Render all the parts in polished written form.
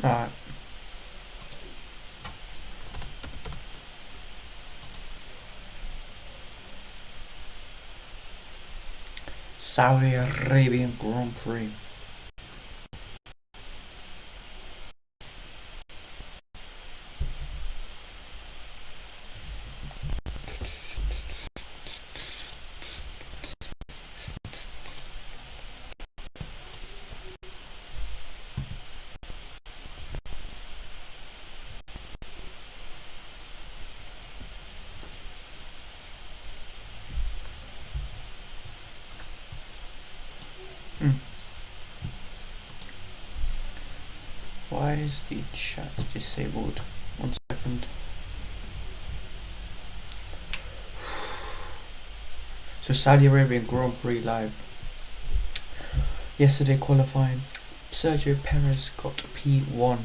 Alright. Saudi Arabian Grand Prix. Why is the chat disabled? 1 second. So Saudi Arabian Grand Prix live. Yesterday qualifying, Sergio Perez got P1.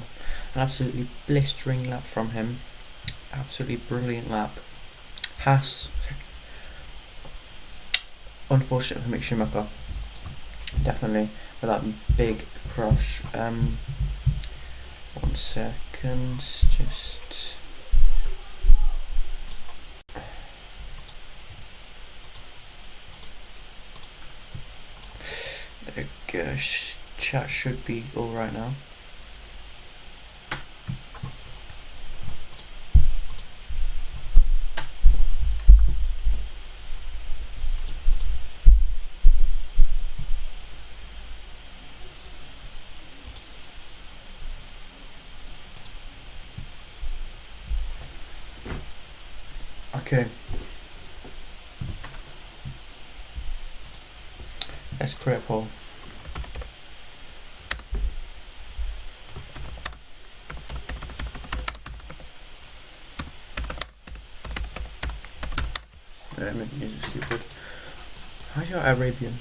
An absolutely blistering lap from him. Absolutely brilliant lap. Haas, unfortunate for Mick Schumacher. Definitely with that big crash. 1 second, just. There we go. Chat should be alright now. Okay. Let's create a poll. Stupid. How's your Arabian?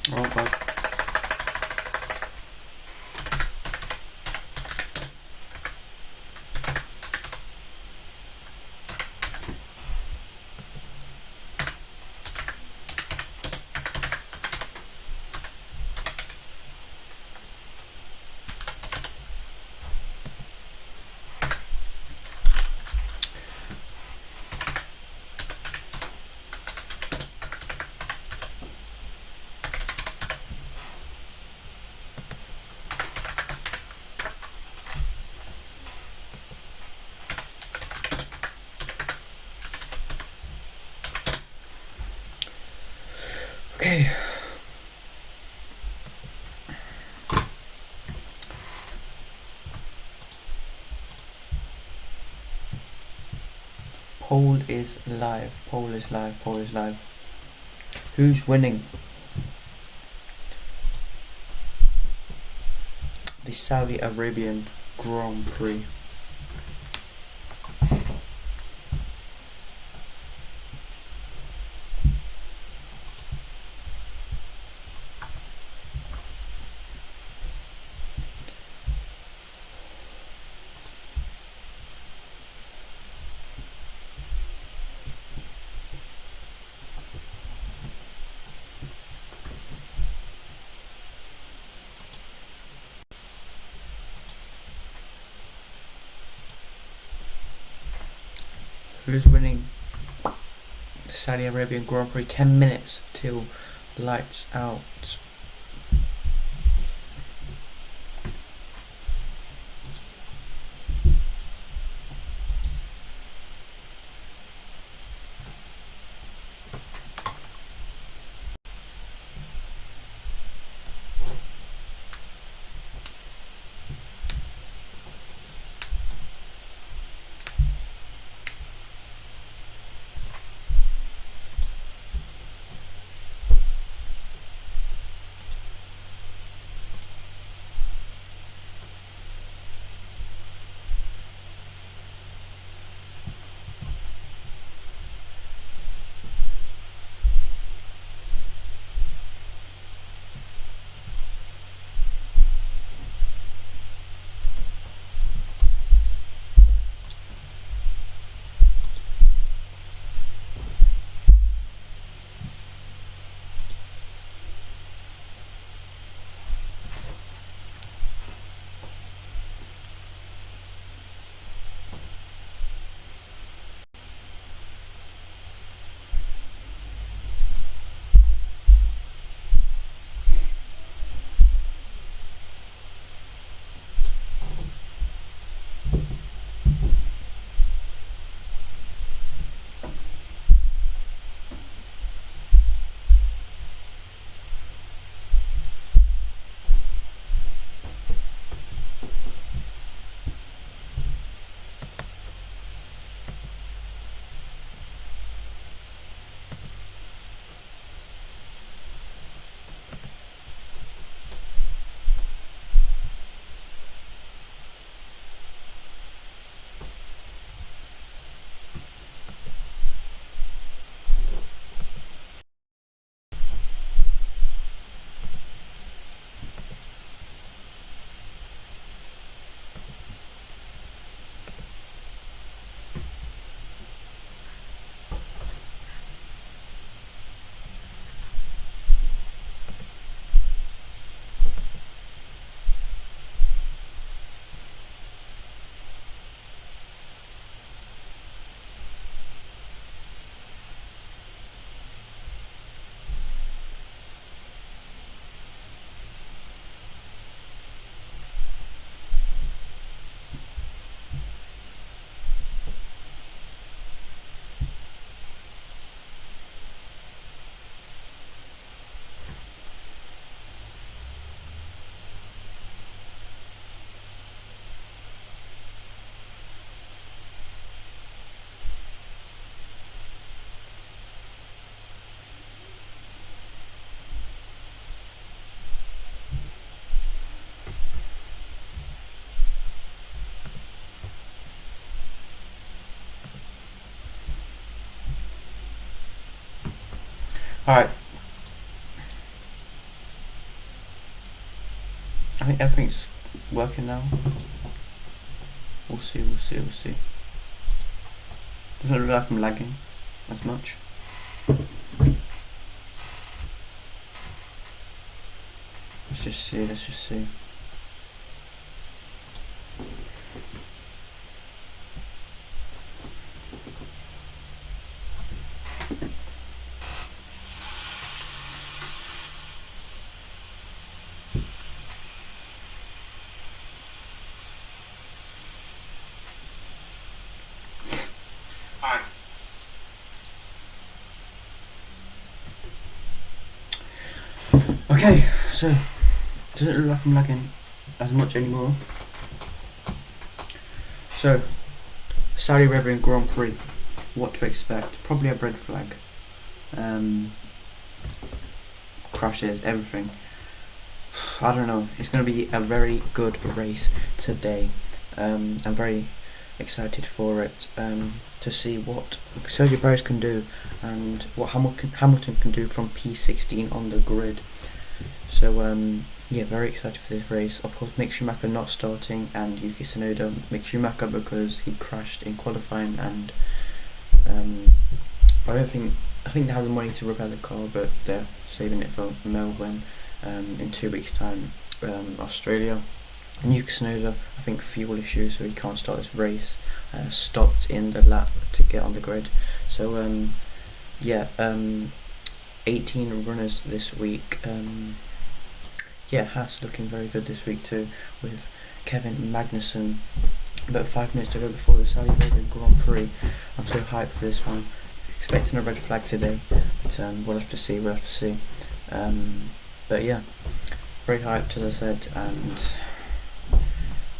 Oh god. Okay. Poll is live. Poll is live. Poll is live. Who's winning the Saudi Arabian Grand Prix? Who's winning the Saudi Arabian Grand Prix? 10 minutes till lights out. Alright. I think everything's working now. We'll see. Doesn't look like I'm lagging as much. Let's just see. Okay, so doesn't look like I'm lagging as much anymore. So, Saudi Arabian Grand Prix, what to expect? Probably a red flag. Crashes, everything. I don't know. It's going to be a very good race today. I'm very excited for it. To see what Sergio Perez can do and what Hamilton can do from P16 on the grid. So yeah, very excited for this race. Of course, Mick Schumacher not starting and Yuki Tsunoda. Mick Schumacher because he crashed in qualifying, and I think they have the money to repair the car, but they're saving it for Melbourne in 2 weeks' time, Australia. And Yuki Tsunoda, I think fuel issues, so he can't start this race. Stopped in the lap to get on the grid. So yeah, 18 runners this week. Yeah, Haas looking very good this week too, with Kevin Magnussen. About 5 minutes to go before the Saudi Arabian Grand Prix. I'm so hyped for this one. Expecting a red flag today, but we'll have to see. But yeah, very hyped as I said, and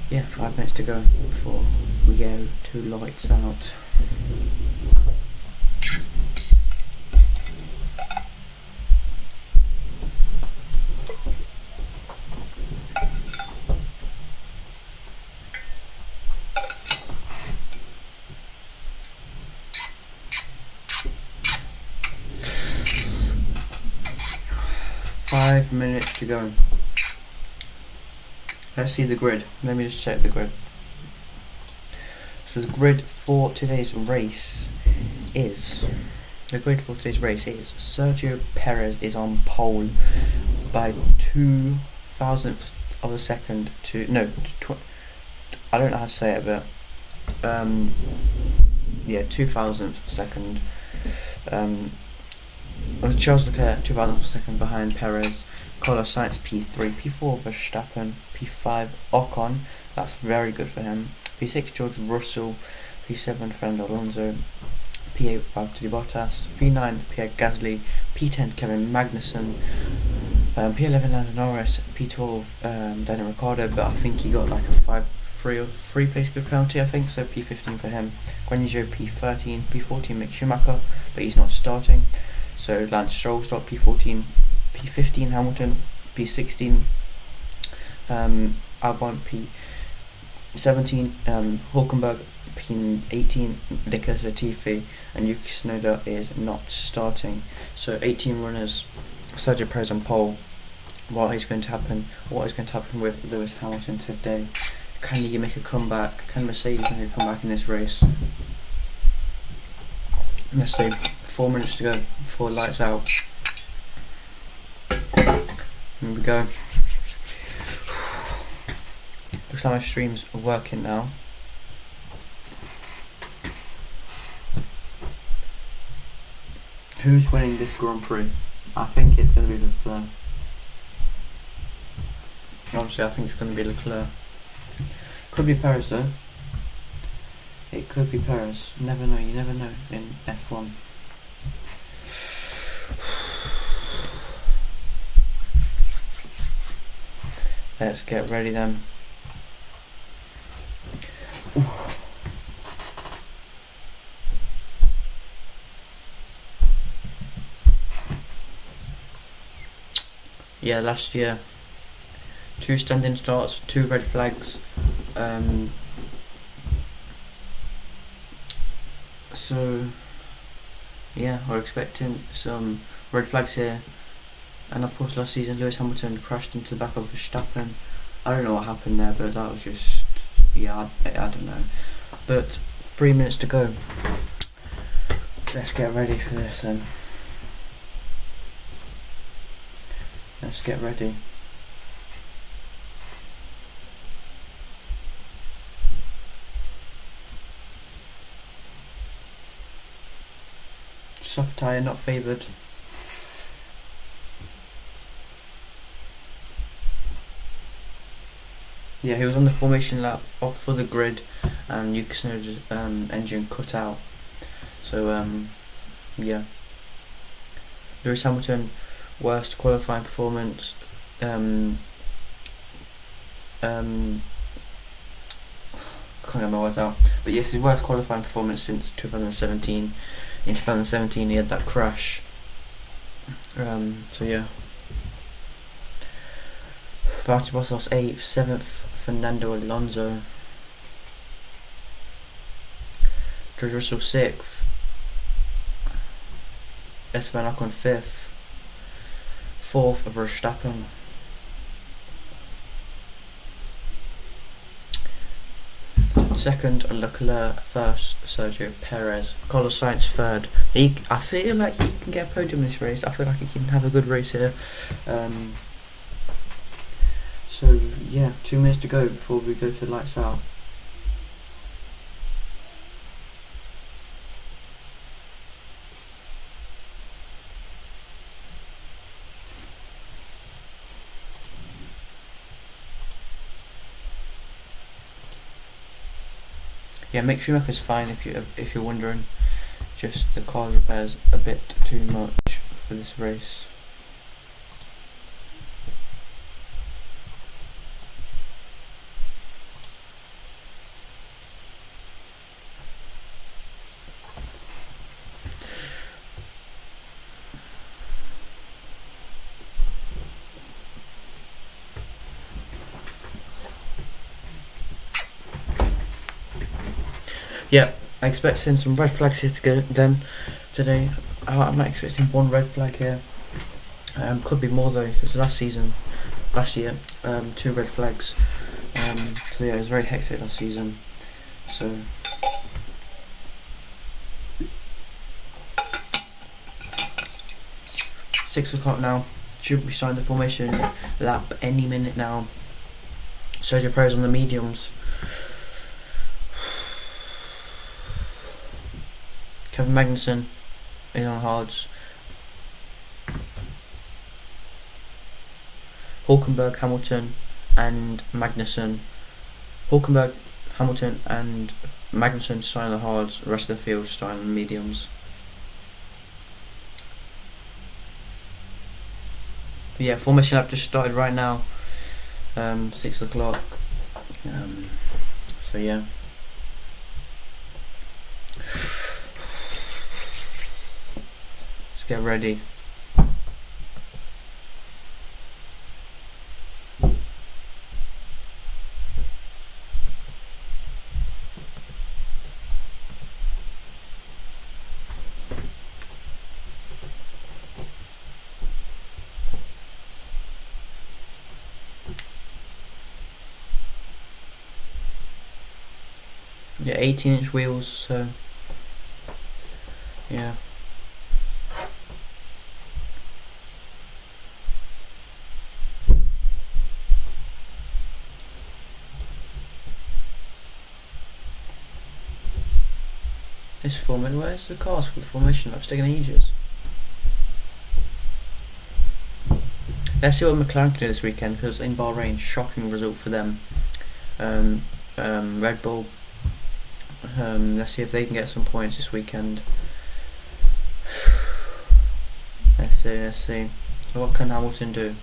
yeah, 5 minutes to go before we go to lights out. Five minutes to go. Let's see the grid. Let me just check the grid. So the grid for today's race is Sergio Perez is on pole by 2,000ths of a second to I don't know how to say it, but yeah, 2,000th of a second. Charles Leclerc 2,000th of a second behind Perez. Carlos Sainz P3, P4 Verstappen, P5 Ocon, that's very good for him. P6 George Russell, P7 Fernando Alonso, P8 Valtteri Bottas, P9 Pierre Gasly, P10 Kevin Magnussen, P11 Lando Norris, P12 Daniel Ricciardo, but I think he got like a three place grid penalty, I think, so P15 for him. Guan Yu Zhou P13, P14 Mick Schumacher, but he's not starting. So Lance Stroll start P14, P15 Hamilton, P16 Albon, P17 Hulkenberg, P18 Nicholas Latifi, and Yuki Tsunoda is not starting. So 18 runners, Sergio Perez on pole. What is going to happen with Lewis Hamilton today? Can he make a comeback? Can Mercedes make a comeback in this race? Let's see. 4 minutes to go before lights out. Here we go. Looks like my streams are working now. Who's winning this Grand Prix? I think it's going to be Leclerc. Honestly, I think it's going to be Leclerc. Could be Perez though. It could be Perez. Never know. You never know in F1. Let's get ready then. Ooh. Yeah, last year 2 standing starts, 2 red flags. So yeah, we're expecting some red flags here. And of course last season Lewis Hamilton crashed into the back of Verstappen. I don't know what happened there, but that was just, yeah, I don't know. But 3 minutes to go. Let's get ready for this then. Let's get ready. Soft tyre not favoured. Yeah, he was on the formation lap off for the grid, and Yuki Tsunoda's engine cut out. So yeah. Lewis Hamilton, worst qualifying performance. Can't get my words out. But yes, his worst qualifying performance since 2017. In 2017 he had that crash. So yeah. Valtteri Bottas 8th, 7th Fernando Alonso. George Russell 6th. Esteban Ocon 5th. 4th Verstappen. 2nd Leclerc. 1st Sergio Perez. Carlos Sainz 3rd. I feel like he can get a podium in this race. I feel like he can have a good race here. So yeah, 2 minutes to go before we go to lights out. Yeah, Mick Schumacher's fine if you're wondering. Just the car's repairs a bit too much for this race. Yeah, I expect seeing some red flags here to go then today. I'm expecting one red flag here. Could be more though, because last year, 2 red flags. So yeah, it was very hectic last season. So $6 now. Should be starting the formation lap any minute now. Sergio Perez on the mediums. Kevin Magnussen is on hards. Hulkenberg, Hamilton and Magnussen. Hulkenberg, Hamilton and Magnussen starting on the hards. The rest of the field starting on the mediums. But yeah, formation lap just started right now. 6 o'clock. So yeah. Let's get ready. Yeah, 18-inch wheels, so yeah. This formation, where's the cars for the formation? That's taking ages. Let's see what McLaren can do this weekend, because in Bahrain, shocking result for them. Red Bull. Let's see if they can get some points this weekend. Let's see. What can Hamilton do?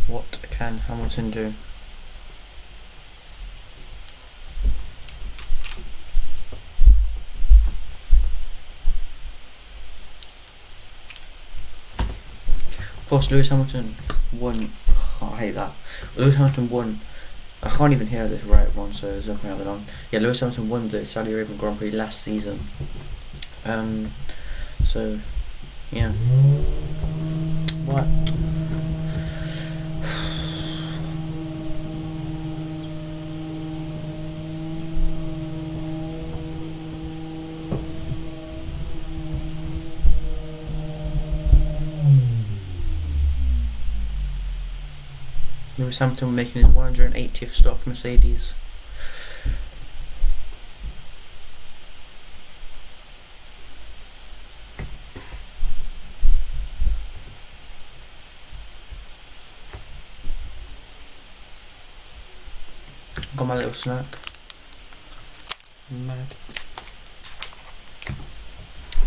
What can Hamilton do? Of course, Lewis Hamilton won. Oh, I hate that. Lewis Hamilton won. I can't even hear this right one, so there's nothing going on. Yeah, Lewis Hamilton won the Saudi Arabian Grand Prix last season. So yeah. What? Lewis Hamilton making his 180th stop for Mercedes. Got my little snack. Mad.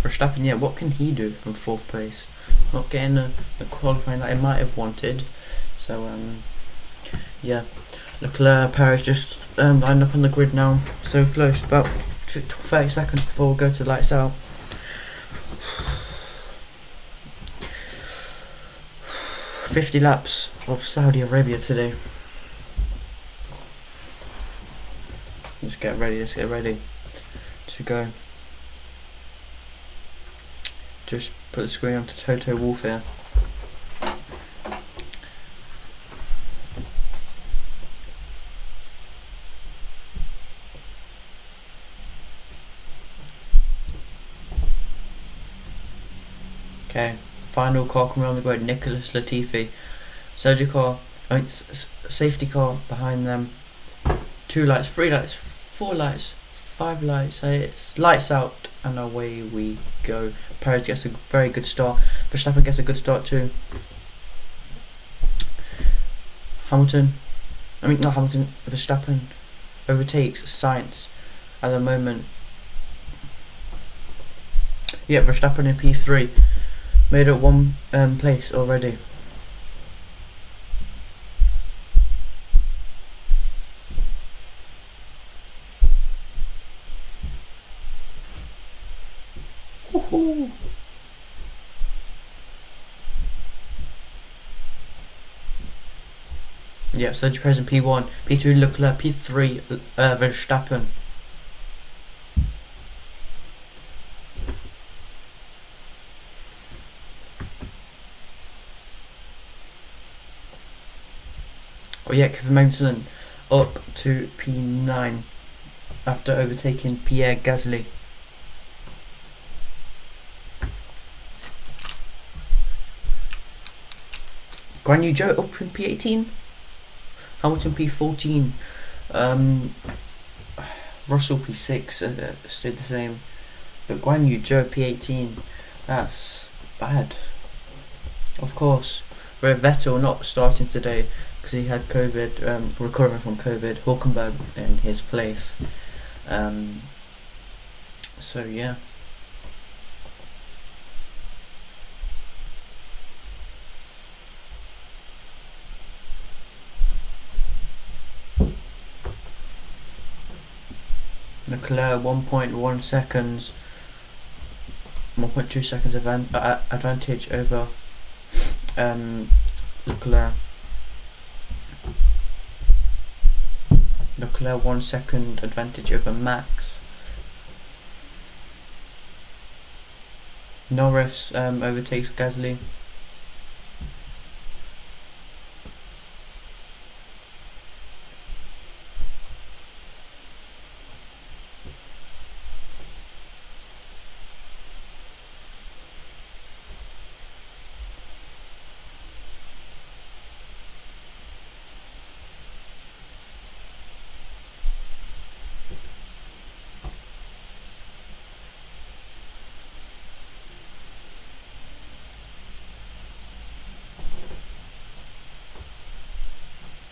Verstappen, yeah, what can he do from 4th place? Not getting the qualifying that he might have wanted. So, yeah. Leclerc, Perez just lined up on the grid now. So close, about 30 seconds before we go to lights out. "50 laps of Saudi Arabia today." Let's get ready to go. Just put the screen onto Toto Wolff here. Okay, final car coming on the grid, Nicholas Latifi. Safety car behind them. 2 lights, 3 lights, 4 lights, 5 lights. It's lights out and away we go. Perez gets a very good start. Verstappen gets a good start too. Verstappen overtakes Sainz at the moment. Yeah, Verstappen in P3 made it 1 place already. Woohoo! Yeah, Sergio Perez in P1, P2 Leclerc, P3 Verstappen. Oh yeah, Kevin Magnussen up to P9 after overtaking Pierre Gasly. Guan Yu Zhou up in P18. Hamilton P14. Russell P6 stayed the same. But Guan Yu Zhou P18. That's bad. Of course. Vettel not starting today because he had COVID, recovering from COVID. Hulkenberg in his place. So yeah. Leclerc 1.1 seconds, 1.2 seconds advantage over Leclerc. Leclerc 1 second advantage over Max. Norris overtakes Gasly.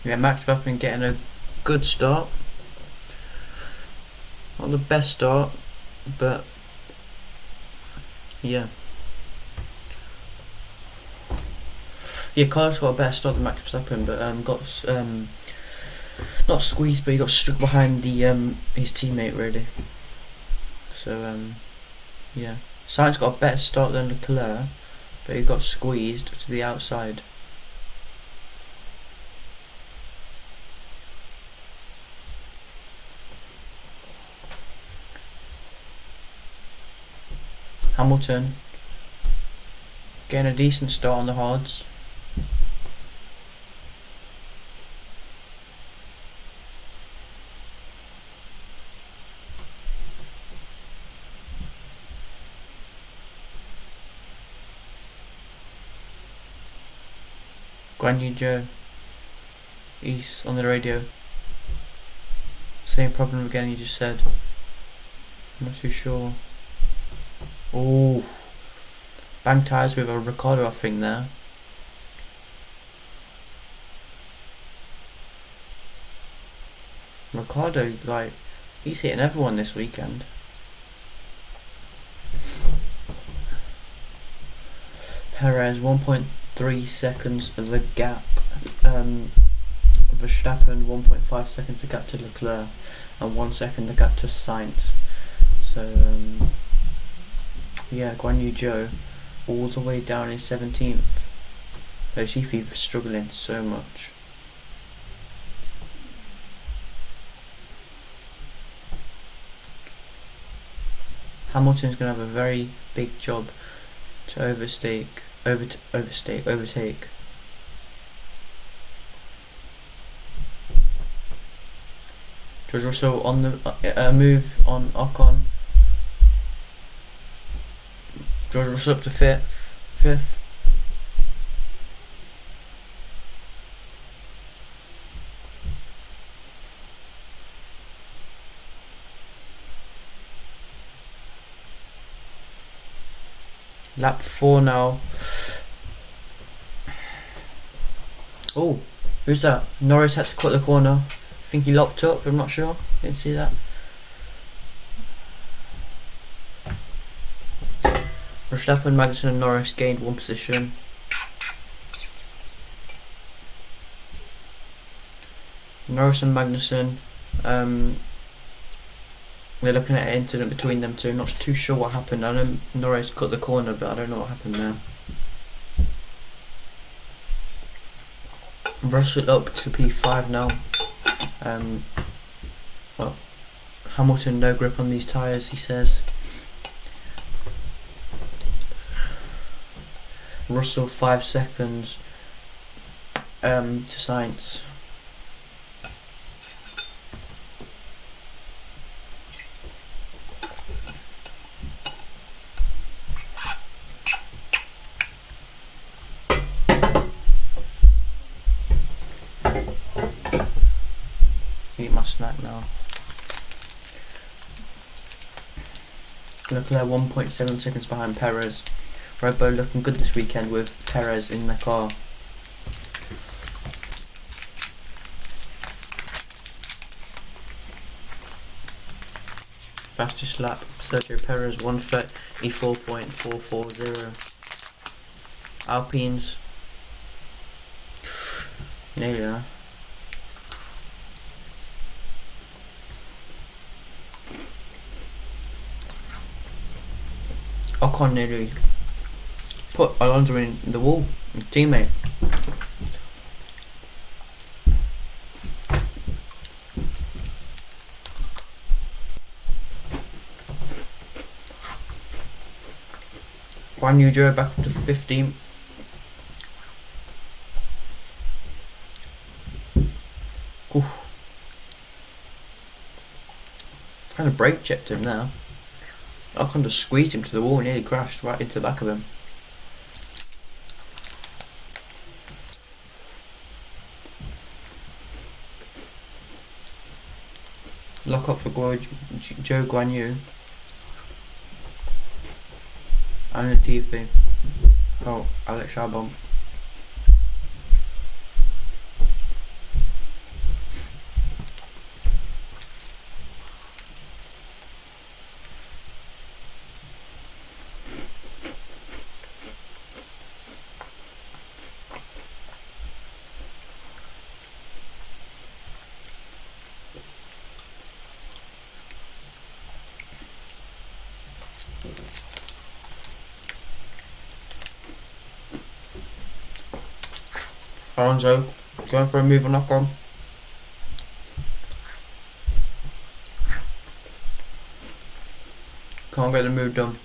Yeah, Max Verstappen getting a good start. Not the best start, but yeah. Yeah, Carlos got a better start than Max Verstappen, but got not squeezed, but he got stuck behind the his teammate really. So yeah, Sainz got a better start than Leclerc, but he got squeezed to the outside. Hamilton Getting a decent start on the hards. Guan Yu Zhou, he's on the radio. Same problem again, he just said. I'm not too sure. Oh, bang tires with a Ricardo, I think, there. Ricardo, like, he's hitting everyone this weekend. Perez, 1.3 seconds of the gap. Verstappen, 1.5 seconds the gap to Leclerc, and 1 second the gap to Sainz. So, yeah, Guan Yu Zhou all the way down in 17th. Latifi struggling so much. Hamilton's going to have a very big job to overtake. George Russell on the move on Ocon. George Russell up to fifth. Lap 4 now. Oh, who's that? Norris had to cut the corner. I think he locked up, I'm not sure. Didn't see that. Verstappen, Magnussen and Norris gained one position. Norris and Magnussen, they're looking at an incident between them two. Not too sure what happened. I know Norris cut the corner, but I don't know what happened there. Russell up to P5 now. Well, Hamilton no grip on these tyres, he says. Russell 5 seconds to Sainz. Eat my snack now. Leclerc 1.7 seconds behind Perez. Red Bull looking good this weekend with Perez in the car. Fastest lap, Sergio Perez 134.440. Alpines nearly there. Ocon nearly put Alonso in the wall, his teammate. Guan Yu Zhou back up to 15th. Oof. Kind of brake checked him now. Ocon just squeezed him to the wall and nearly crashed right into the back of him. Lock up for Zhou Guan Yu. And Latifi. Oh, Alex Albon. Alonso going for a move on Ocon. Can't get the move done.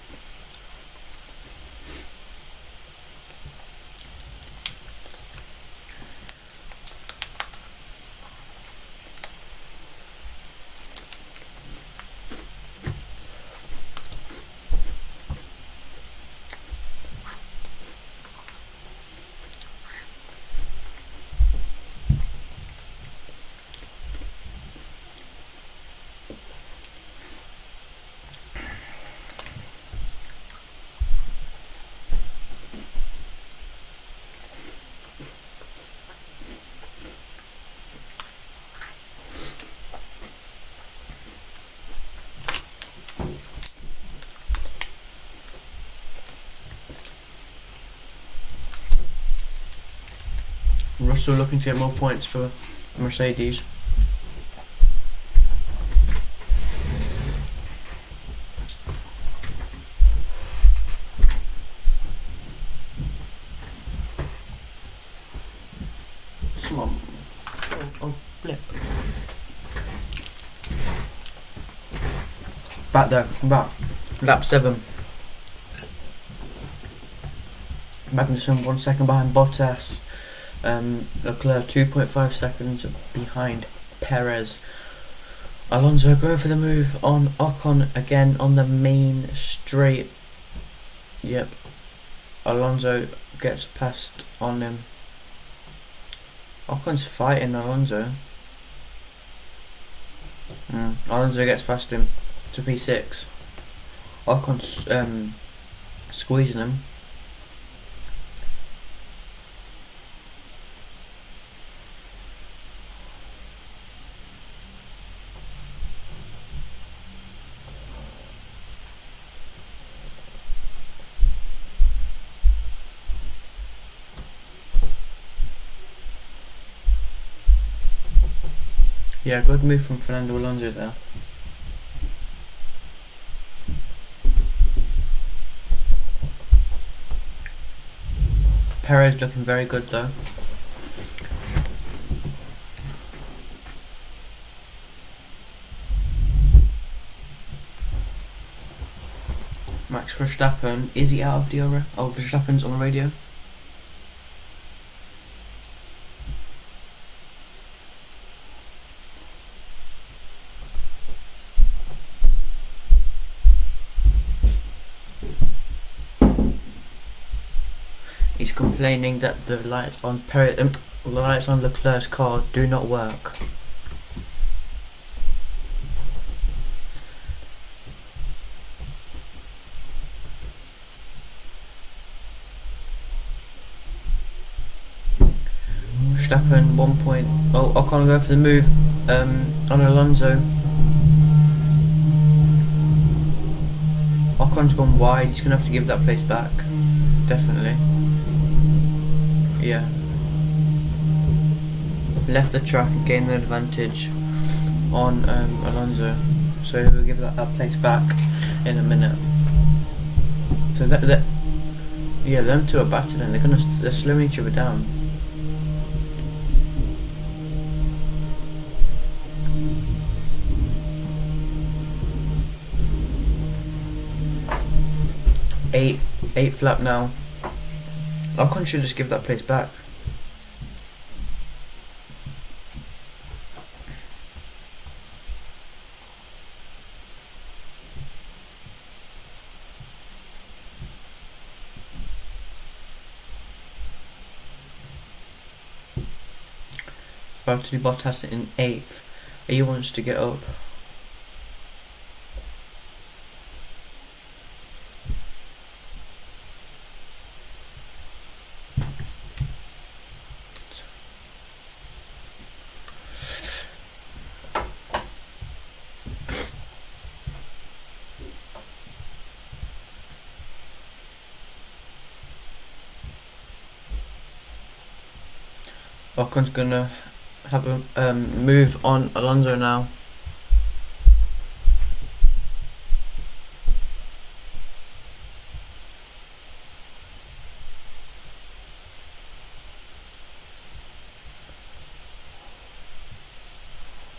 Russell looking to get more points for Mercedes. Come on. Oh, flip. Back there, back. Lap 7. Magnussen 1 second behind Bottas. Leclerc 2.5 seconds behind Perez. Alonso going for the move on Ocon again on the main straight. Yep. Alonso gets past on him. Ocon's fighting Alonso. Alonso gets past him to P6. Ocon's squeezing him. Yeah, good move from Fernando Alonso there. Perez looking very good though. Max Verstappen, is he out of the aura? Oh, Verstappen's on the radio. He's complaining that the lights on Leclerc's car do not work. Verstappen 1 point. Oh, Ocon going for the move on Alonso. Ocon's gone wide. He's gonna have to give that place back. Definitely. Yeah. Left the track and gained the advantage on Alonso. So we'll give that place back in a minute. So that yeah, them two are battling. They're slowing each other down. Eighth lap now. Ocon should just give that place back. Valtteri Bottas in 8th. He wants to get up. Ocon's gonna have a move on Alonso now.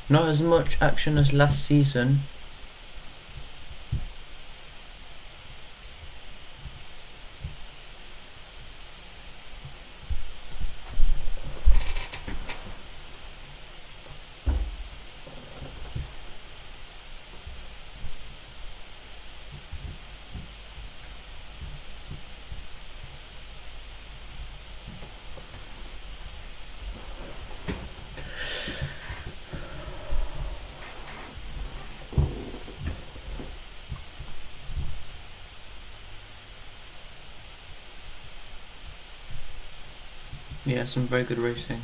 Not as much action as last season. Yeah, some very good racing.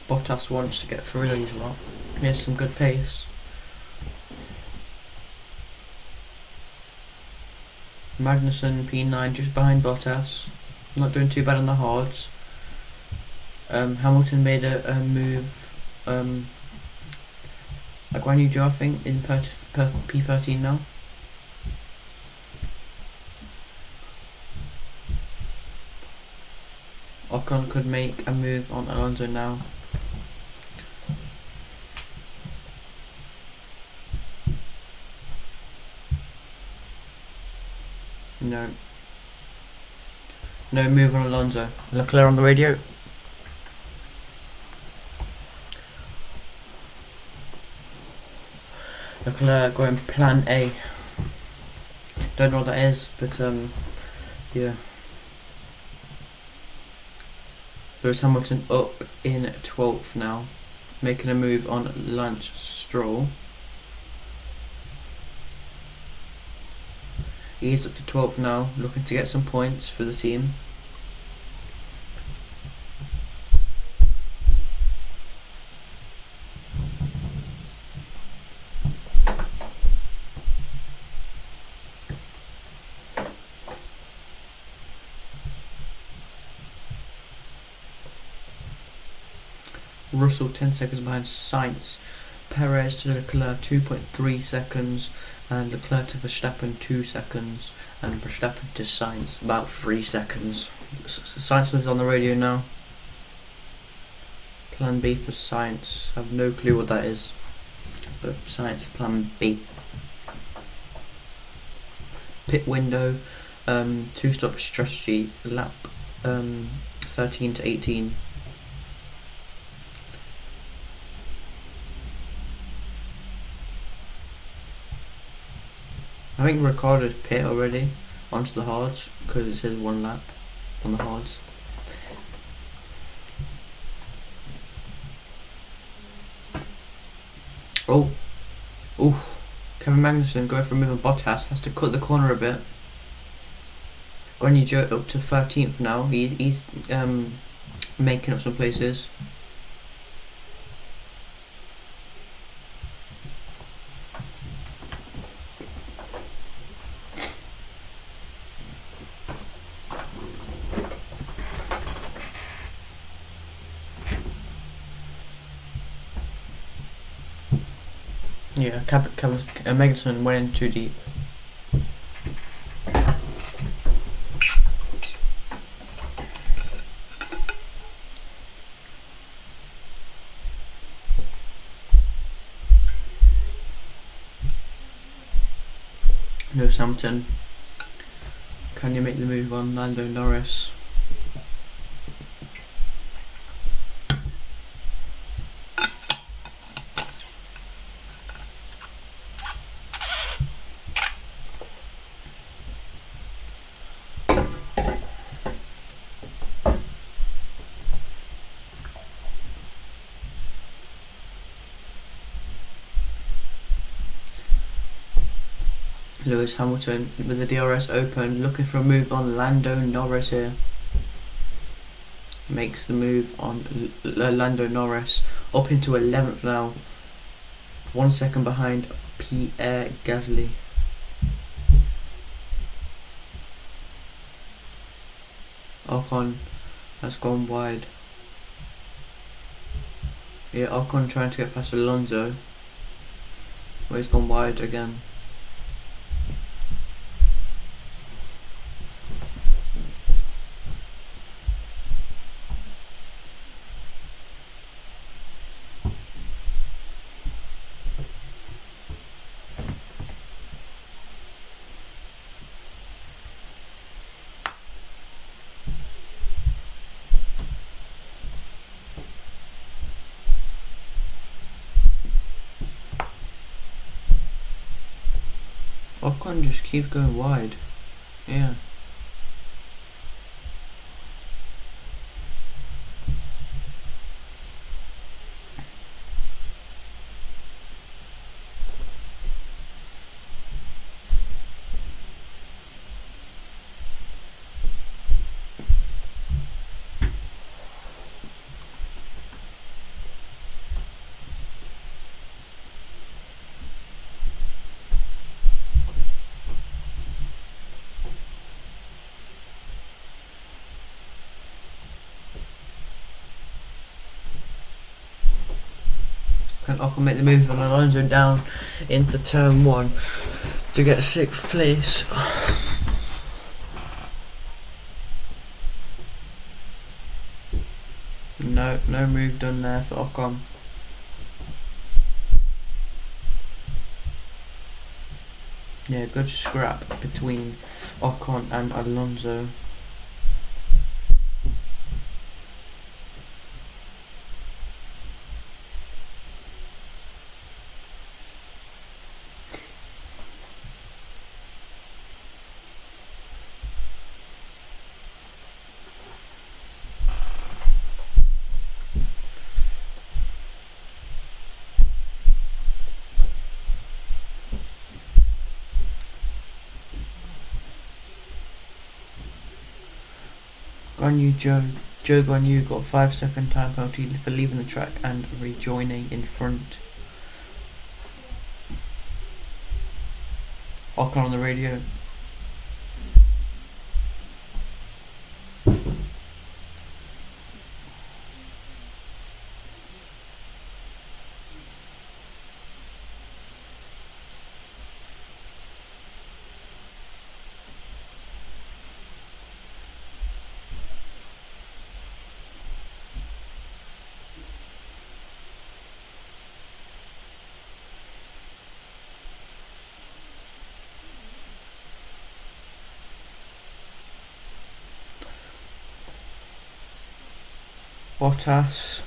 Bottas wants to get through these lot. He has some good pace. Magnussen P9 just behind Bottas. Not doing too bad on the hards. Hamilton made a move. Guan Yu Zhou, I think, in P13 now. Ocon could make a move on Alonso now. No. No move on Alonso. Leclerc on the radio. Leclerc going plan A. Don't know what that is, but yeah. Lewis Hamilton up in 12th now, making a move on Lance Stroll. He's up to 12th now, looking to get some points for the team. Russell 10 seconds behind Sainz. Perez to Leclerc 2.3 seconds, and Leclerc to Verstappen 2 seconds, and Verstappen to Sainz about 3 seconds. Sainz is on the radio now. Plan B for Sainz. I have no clue what that is, but Sainz plan B. Pit window, 2-stop strategy, lap 13 to 18. I think Ricciardo's pit already onto the hards because it says 1 lap on the hards. Oh, Kevin Magnussen going for a move on Bottas, has to cut the corner a bit. Guan Yu Zhou up to 13th now. He's making up some places. Yeah, Magnussen went in too deep. Lewis Hamilton, can you make the move on Lando Norris? Lewis Hamilton with the DRS open, looking for a move on Lando Norris here. Makes the move on Lando Norris, up into 11th now, 1 second behind Pierre Gasly. Ocon has gone wide. Yeah, Ocon trying to get past Alonso, but he's gone wide again. Ocon just keeps going wide. Yeah. Can Ocon make the move on Alonso down into turn 1 to get 6th place? No move done there for Ocon. Yeah, good scrap between Ocon and Alonso. Joe Guan Yu got a 5-second time penalty for leaving the track and rejoining in front. Ocon on the radio. Bottas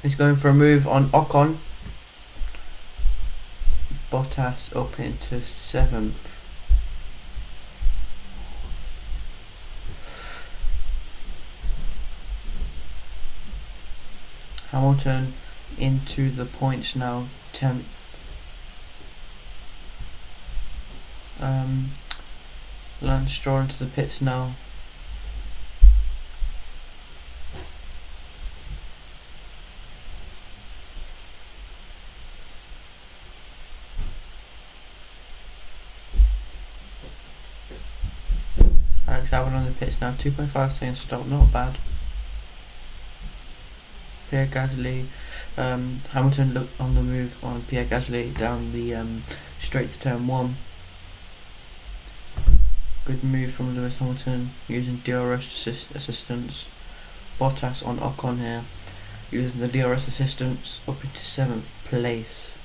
is going for a move on Ocon. Bottas up into 7th. Hamilton into the points now, 10th. Lance Stroll into the pits now. Alex Albon on the pits now, 2.5 seconds stop, not bad. Pierre Gasly, Hamilton looked on the move on Pierre Gasly down the straight to turn 1. Good move from Lewis Hamilton using DRS assistance. Bottas on Ocon here, using the DRS assistance up into 7th place.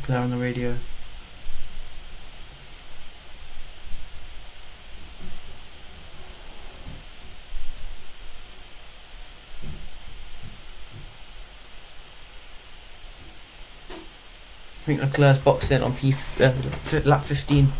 Player on the radio. I think Leclerc's boxed in on lap 15.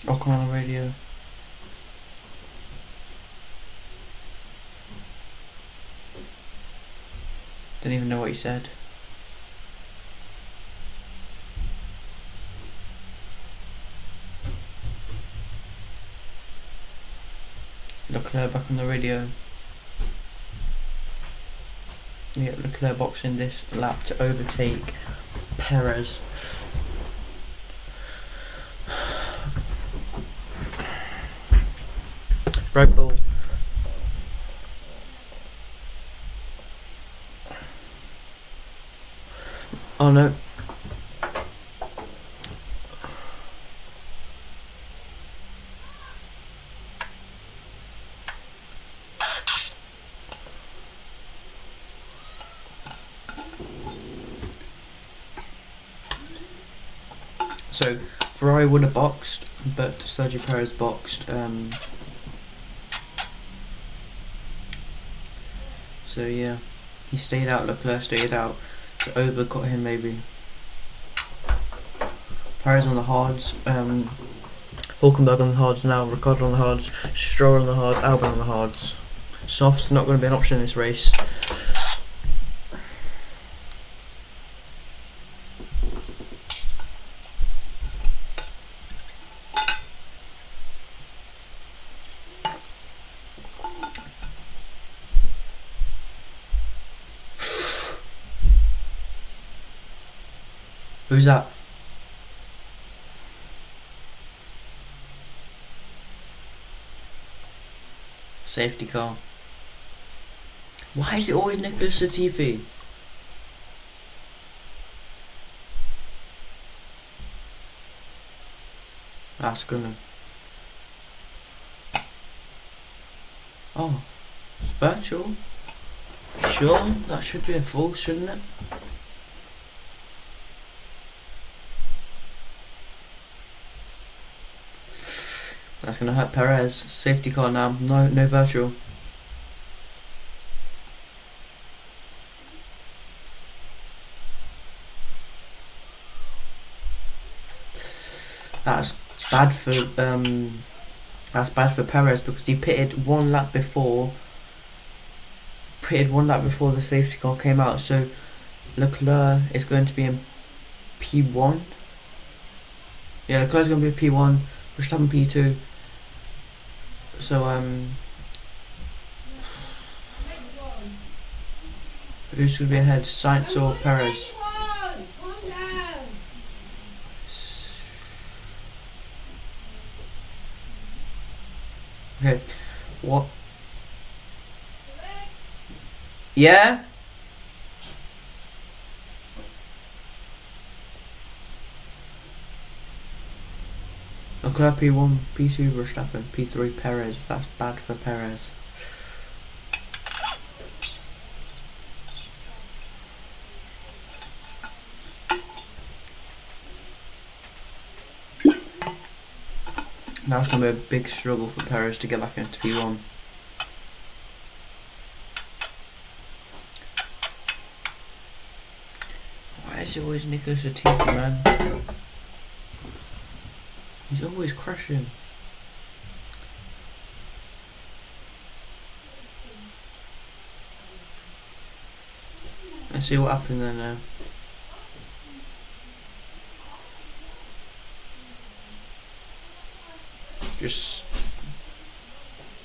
Ocon on the radio. Didn't even know what he said. Leclerc back on the radio. Yeah, Leclerc boxing this lap to overtake Perez. Red Bull. Oh no. So Ferrari would have boxed, but Sergio Perez boxed. So yeah, he stayed out. Leclerc stayed out to overcut him maybe. Perez on the hards, Hulkenberg on the hards now, Ricciardo on the hards, Stroll on the hard, Albon on the hards. Soft's not going to be an option in this race. Who's that? Safety car. Why is it always Nicholas Latifi? That's gonna. Oh, it's virtual. Sure, that should be a full, shouldn't it? That's gonna hurt Perez. Safety car now. No virtual. That's bad for Perez because he pitted one lap before. The safety car came out. So Leclerc is going to be in P1. Yeah, Leclerc's going to be P1. Verstappen P2. So who's going to be ahead? Sainz or Perez? Okay, what? Yeah? Leclerc P1, P2 Verstappen, P3 Perez. That's bad for Perez. Now it's going to be a big struggle for Perez to get back into P1. Why is it always Nicholas Latifi, man? He's always crashing. Let's see what happened there now. Just,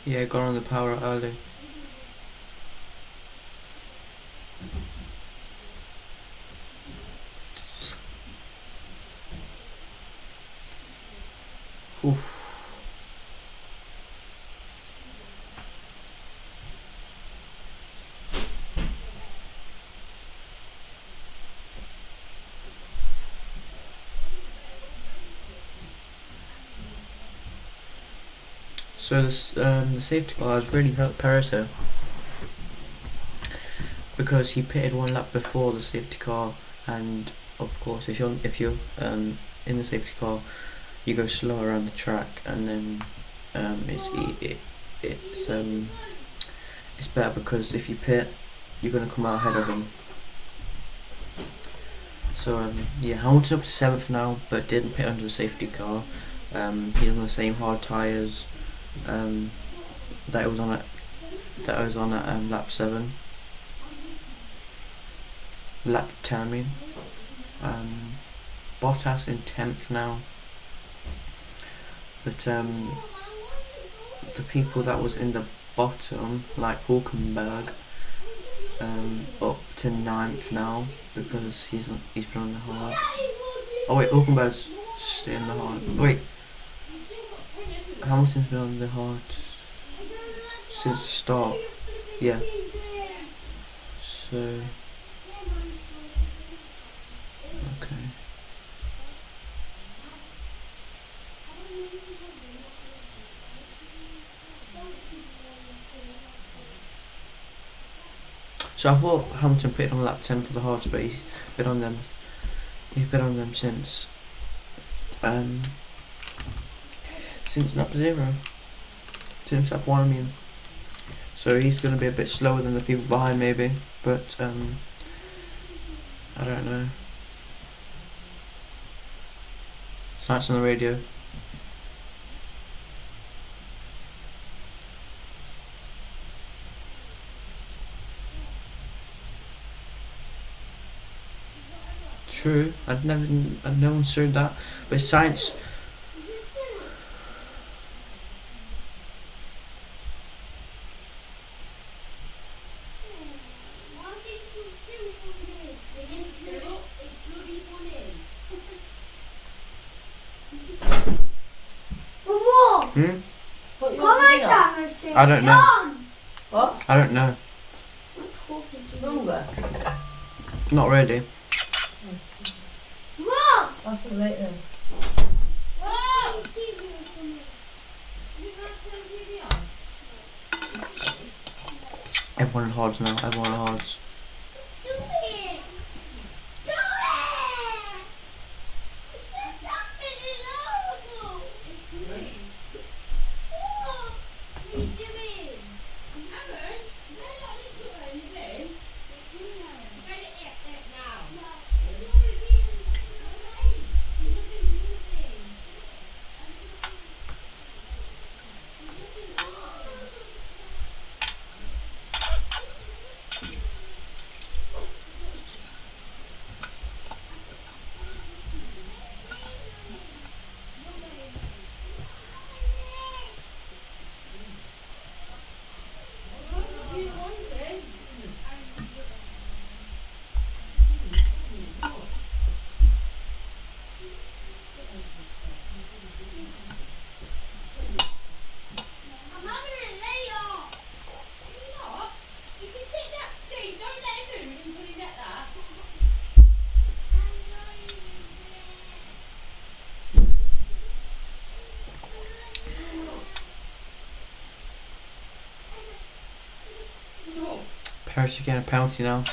yeah, got on the power early. Oof. So the safety car has really hurt Perez here because he pitted one lap before the safety car, and of course if you're in the safety car, you go slow around the track, and then it's better because if you pit, you're gonna come out ahead of him. So yeah, Hamilton's up to 7th now, but didn't pit under the safety car. He's on the same hard tyres that was on at lap 7, lap 10. I mean, Bottas in 10th now, but the people that was in the bottom, like Hulkenberg, up to 9th now because he's been on the hard. Oh wait, Hulkenberg's still in the hard. Wait. Hamilton's been on the hard since the start. Yeah. So okay. So I thought Hamilton pitted on lap 10 for the hards, but he's been on them. He's been on them since lap 0. Since lap 1, I mean. So he's going to be a bit slower than the people behind, maybe. But I don't know. Science on the radio. True, I'd no one said that, but science. I don't know. What? I don't know. Longer. Not really. I'll have to wait then. Everyone in Hards now. Everyone in Hards. Paris is getting a penalty now.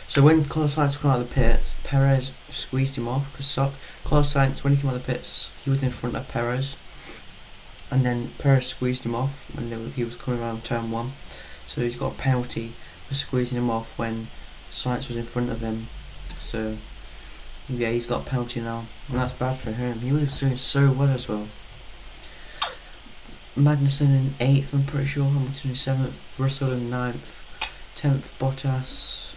So when Carlos Sainz came out of the pits, Perez squeezed him off because Carlos Sainz, when he came out of the pits, he was in front of Perez, and then Perez squeezed him off when he was coming around turn 1. So he's got a penalty for squeezing him off when Sainz was in front of him. So yeah, he's got a penalty now, and that's bad for him. He was doing so well as well. Magnussen in 8th, I'm pretty sure. Hamilton in 7th. Russell in 9th. 10th, Bottas.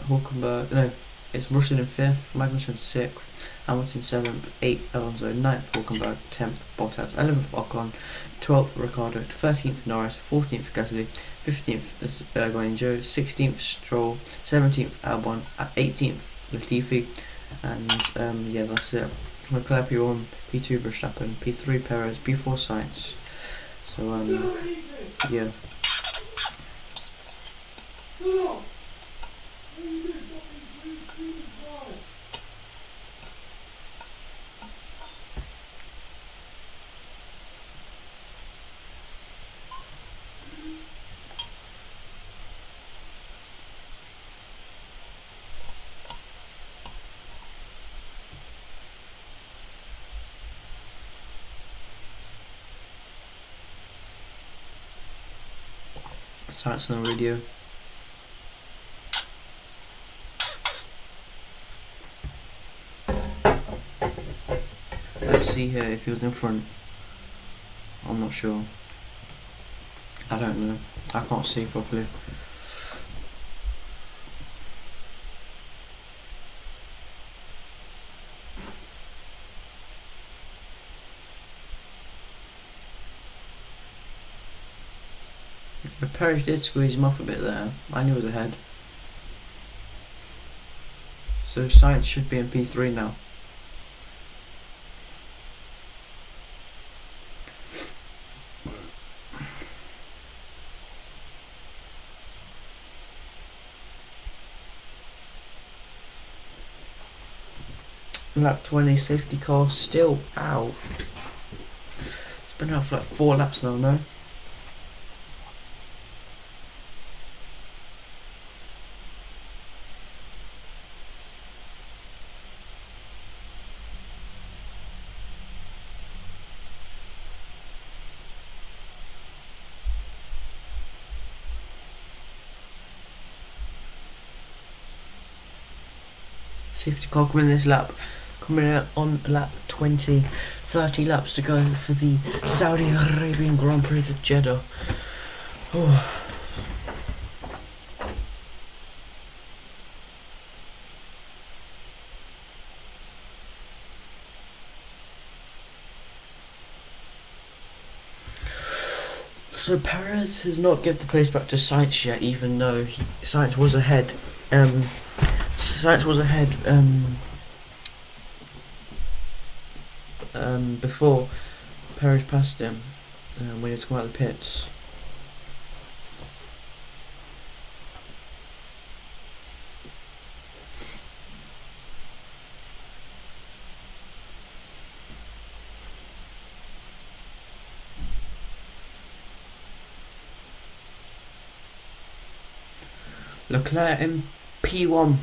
Hulkenberg. No, it's Russell in 5th. Magnussen 6th. Hamilton 7th. 8th, Alonso. 9th, Hulkenberg. 10th, Bottas. 11th, Ocon. 12th, Ricciardo. 13th, Norris. 14th, Gasly. 15th, Guanyu. 16th, Stroll. 17th, Albon. 18th, Latifi. And yeah, that's it. Leclerc P1, P2 Verstappen, P3 Perez, P4 Sainz. So yeah. Sainz on the radio. Let's see here if he was in front. I'm not sure. I don't know. I can't see properly. But Perez did squeeze him off a bit there. I knew he was ahead. So Sainz should be in P3 now. Lap 20 safety car still out. It's been out for like 4 laps now, no? Safety car coming in this lap. Coming in on lap 20. 30 laps to go for the Saudi Arabian Grand Prix at Jeddah. Oh. So Perez has not given the place back to Sainz yet, even though Sainz was ahead. Sainz was ahead before Perez passed him when he was coming out of the pits. Leclerc in P1.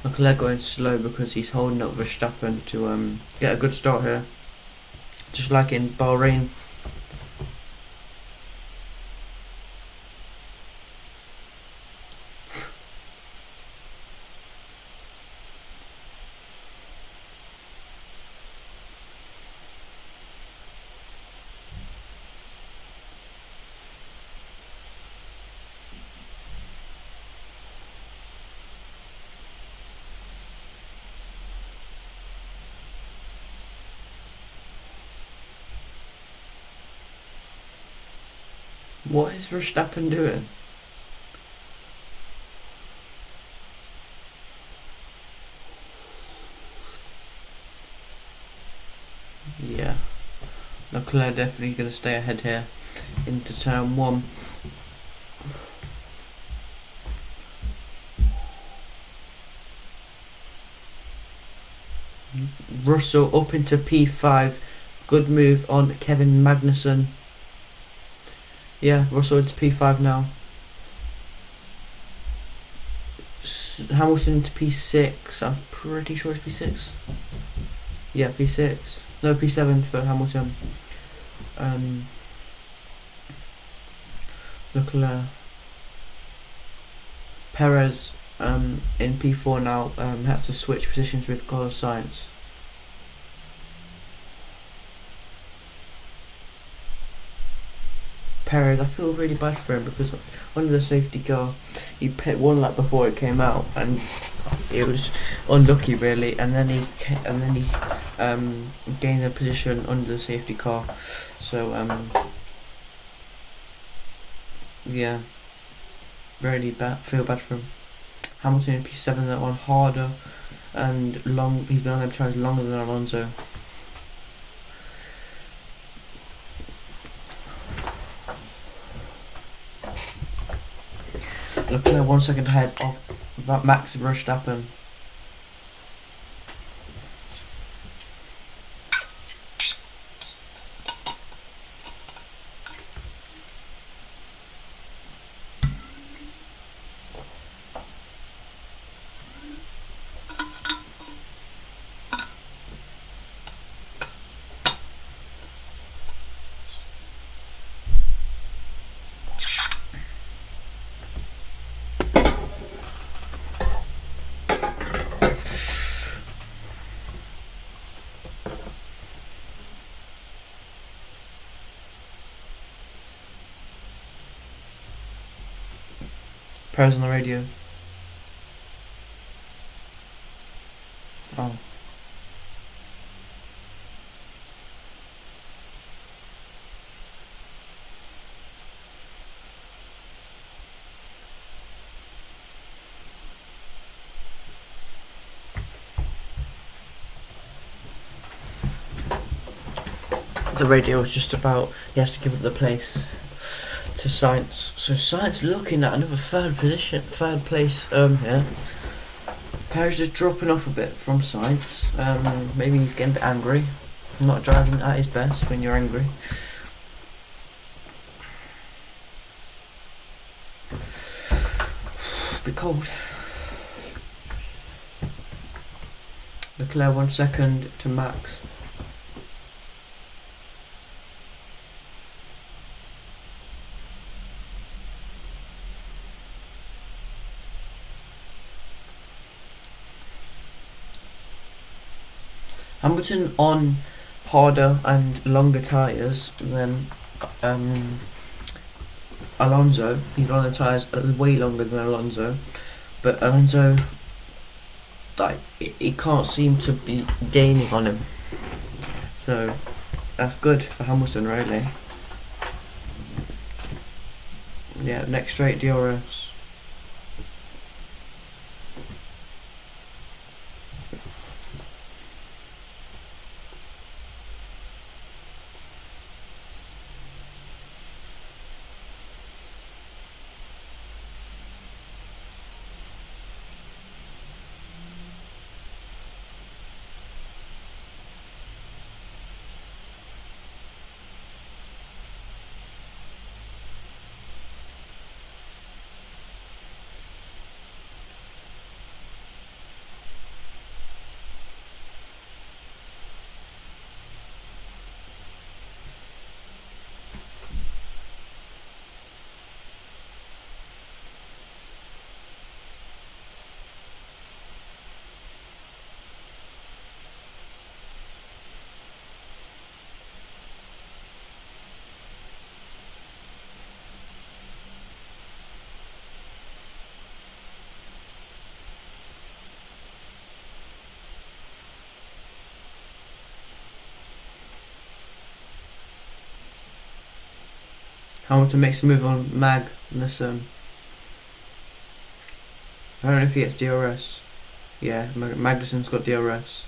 Leclerc going slow because he's holding up Verstappen to get a good start here. Just like in Bahrain. What is Verstappen doing? Yeah, Leclerc definitely going to stay ahead here into turn 1. Russell up into P5. Good move on Kevin Magnussen. Yeah, Russell into P5 now. Hamilton into P6. I'm pretty sure it's P6. Yeah, P6. No, P7 for Hamilton. Leclerc. Perez in P4 now. Had to switch positions with Carlos Sainz. Perez, I feel really bad for him because under the safety car he pit 1 lap before it came out and it was unlucky really, and then he gained a position under the safety car. So yeah, really bad. Feel bad for him. Hamilton in P7 that one harder and long. He's been on them tires longer than Alonso. Leclerc 1 second ahead of Max Verstappen. Perez on the radio. Oh. The radio was just about he has to give up the place to Sainz. So Sainz looking at another third place here. Perez just dropping off a bit from Sainz. Maybe he's getting a bit angry. Not driving at his best when you're angry. A bit cold. Leclerc 1 second to Max. Hamilton on harder and longer tyres than Alonso. He's on the tyres way longer than Alonso, but Alonso, like, he can't seem to be gaining on him. So that's good for Hamilton, really. Yeah, next straight DRS. Hamilton makes a move on Magnussen. I don't know if he gets DRS. Yeah, Magnussen's got DRS.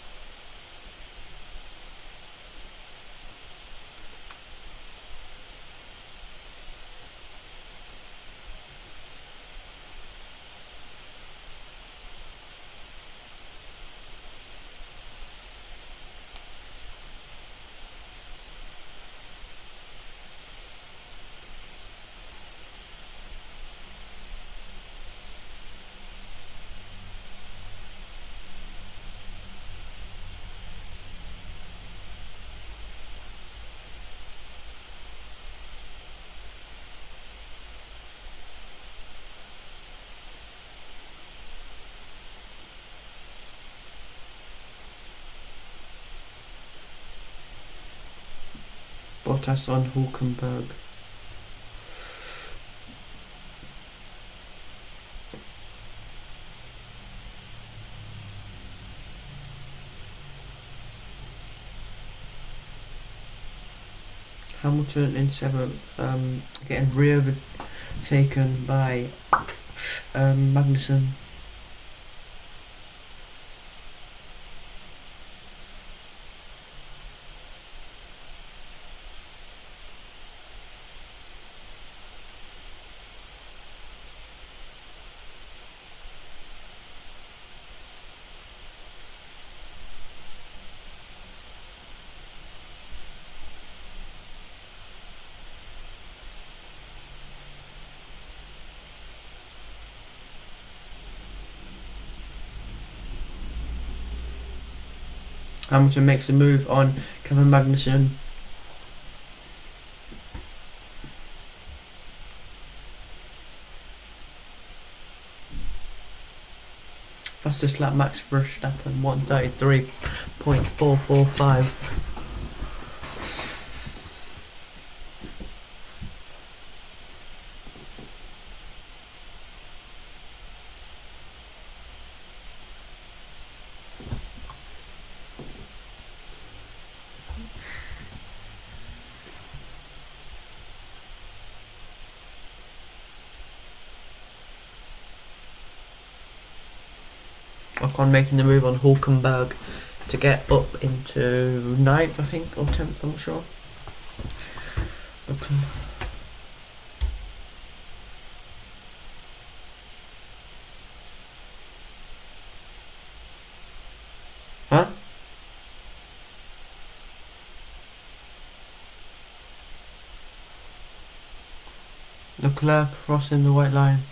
Bottas on Hulkenberg. Hamilton in 7th, getting re-overtaken by Magnussen. Hamilton makes a move on Kevin Magnussen. Fastest lap Max Verstappen 1:33.445. Ocon making the move on Hulkenberg to get up into 9th, I think, or 10th, I'm not sure. Huh? Leclerc crossing the white line.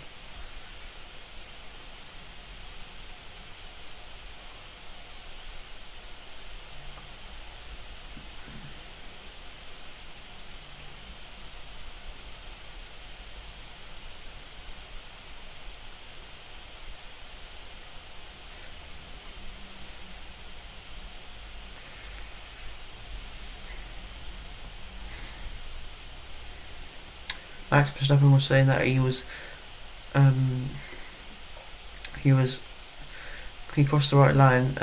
Max Verstappen was saying that he crossed the right line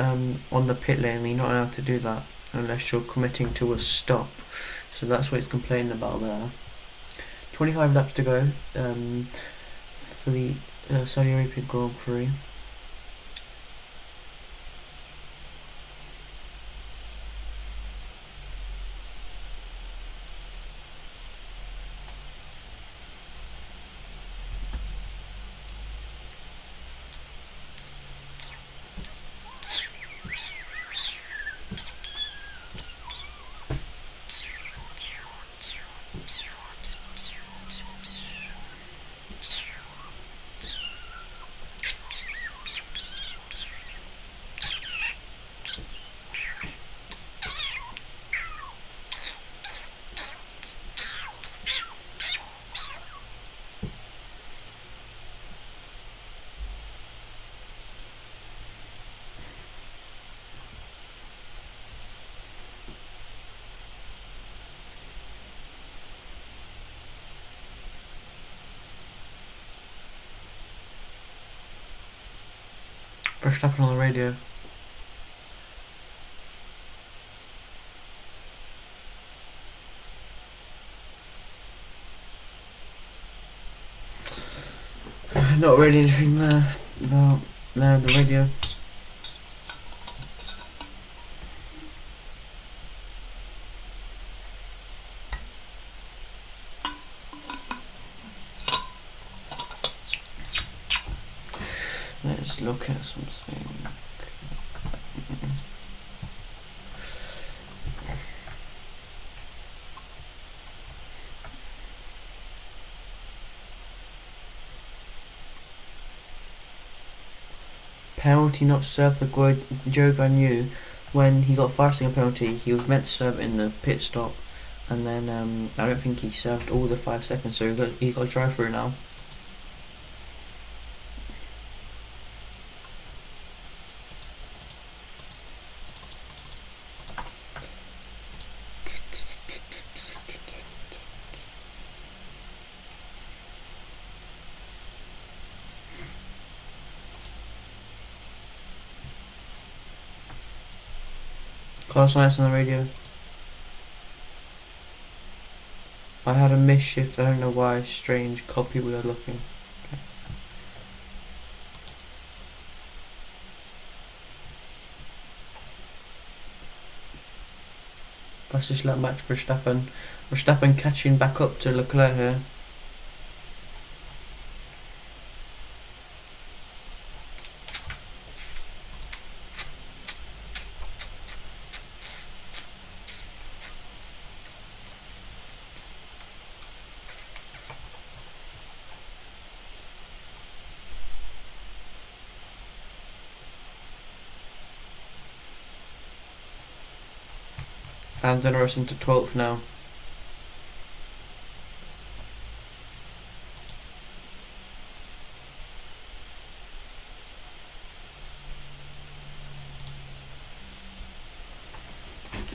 on the pit lane, and you're not allowed to do that unless you're committing to a stop. So that's what he's complaining about there. 25 laps to go for the Saudi Arabia Grand Prix. Verstappen on the radio. Not really anything there about the radio. Let's look at something. Penalty not served for Joe Gagnon when he got a 5-second penalty. He was meant to serve in the pit stop, and then I don't think he served all the 5 seconds, so he got a drive through now. Carlos Sainz on the radio. I had a miss shift, I don't know why, strange copy we are looking. Okay. Let's just let Max Verstappen catching back up to Leclerc here. And Norris into 12th now.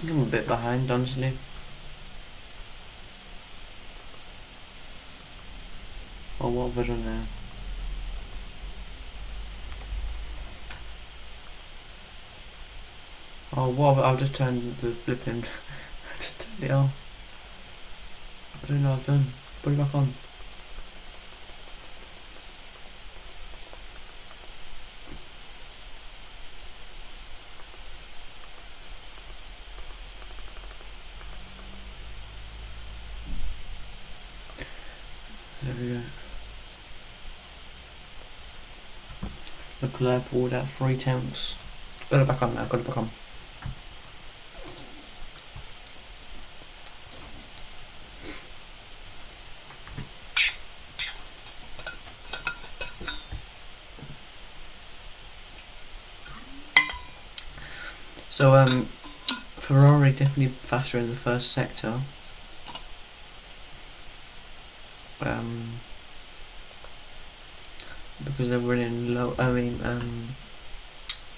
I'm a bit behind, honestly. Oh, what have I done now? Oh, what? I've just turned the flipping. Just turned it off. I don't know what I've done. Put it back on. There we go. Leclerc pulled out 3/10. Got it back on now. Got it back on. So Ferrari definitely faster in the first sector. Because they're running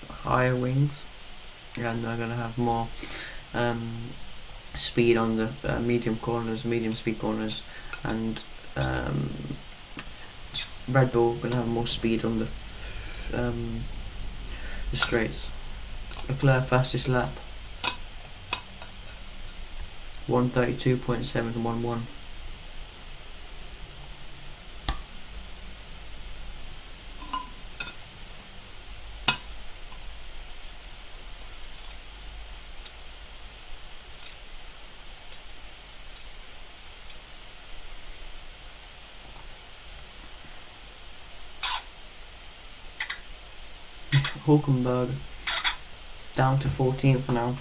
higher wings, and they're gonna have more speed on the medium speed corners, and Red Bull gonna have more speed on the straights. Leclerc fastest lap 1:32.711. Hulkenberg down to 14th now.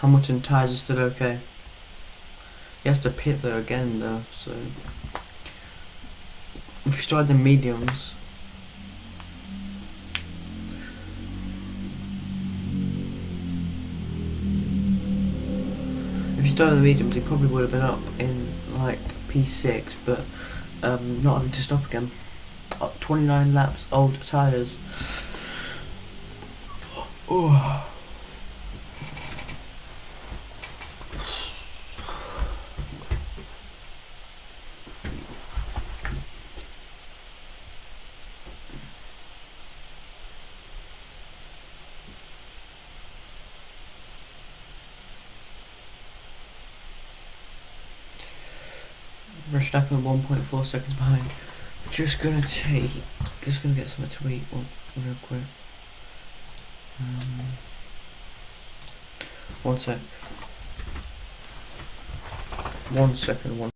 Hamilton tyres are still okay. He has to pit though again though, so if you start the mediums, he probably would have been up in like P6, but not having to stop again. 29 laps, old tyres. Oh. Verstappen 1.4 seconds behind. Just gonna get something to eat real quick. 1 sec. 1 second.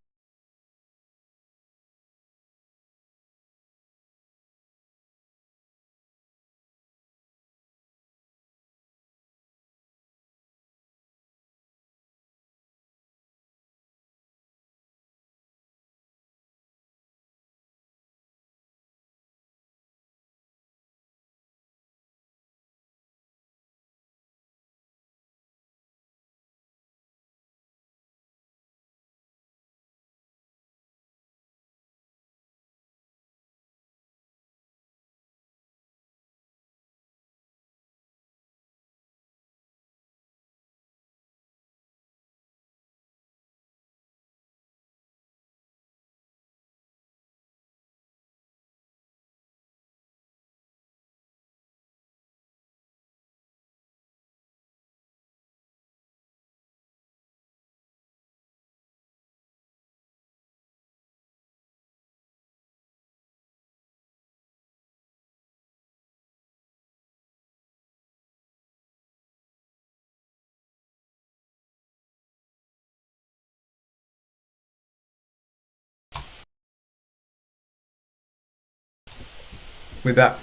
We're back.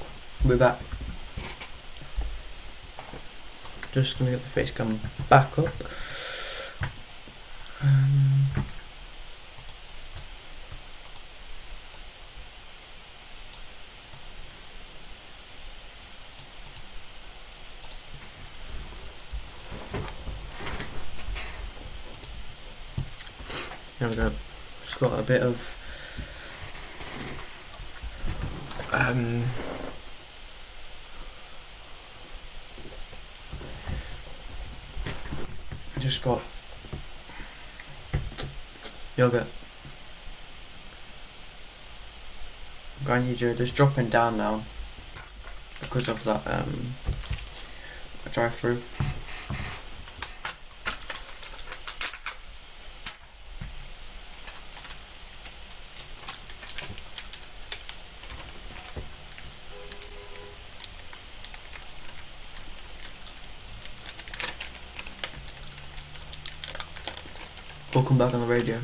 Just gonna get the face cam back up. There we go. Just got a bit of just got yogurt. Granny just dropping down now because of that drive-through. Welcome back on the radio.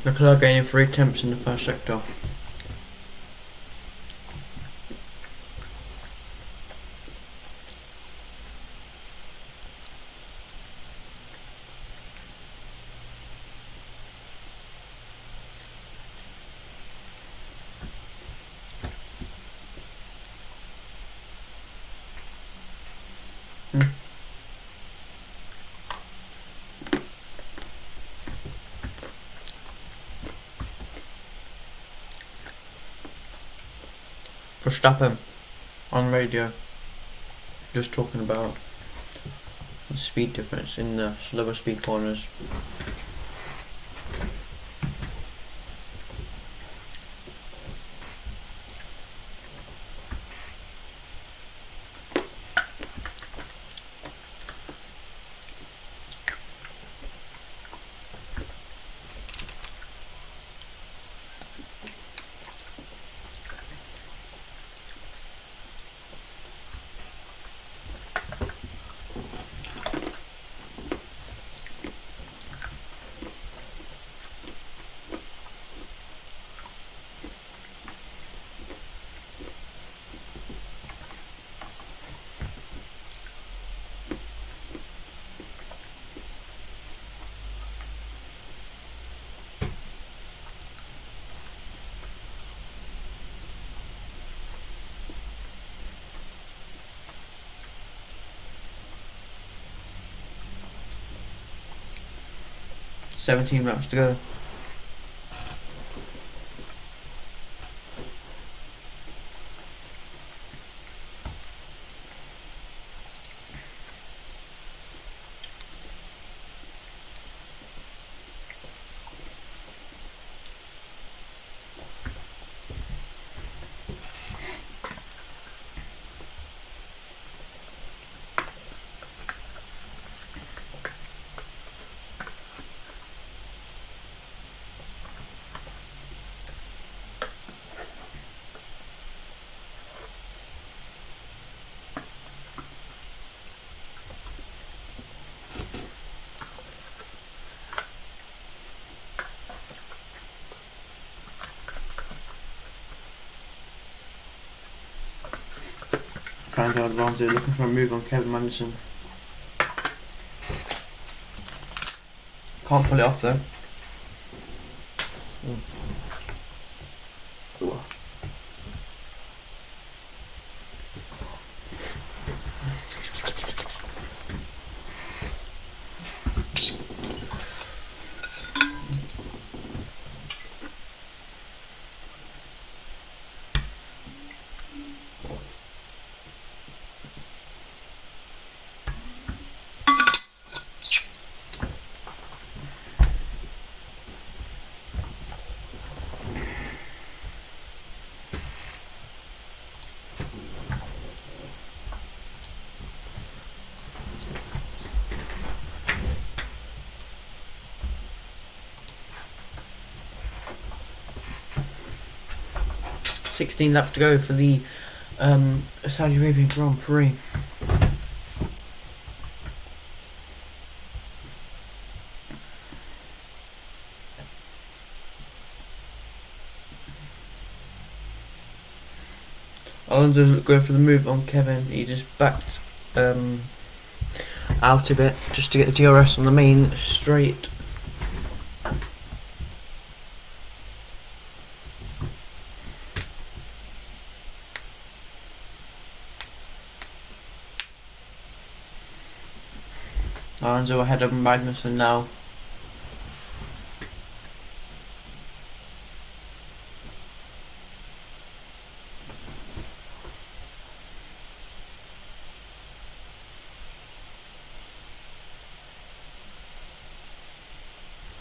Leclerc gaining 3 tenths in the first sector. Verstappen on radio just talking about the speed difference in the slower speed corners. "17 laps to go." Trying to advantage, looking for a move on Kevin Magnussen. Can't pull it off though. "16 laps to go for the Saudi Arabian Grand Prix." Alonso's going for the move on Kevin. He just backed out a bit just to get the DRS on the main straight. Alonso ahead of Magnussen now.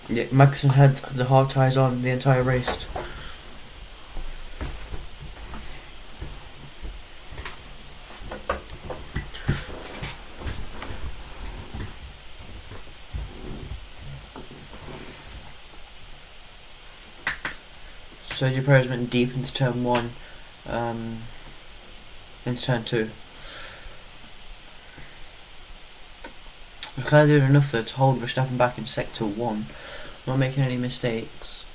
Yeah, Magnussen had the hard tyres on the entire race. Sergio Perez went deep into turn 1, into turn 2. Leclerc doing enough though to hold Verstappen back in sector 1, not making any mistakes.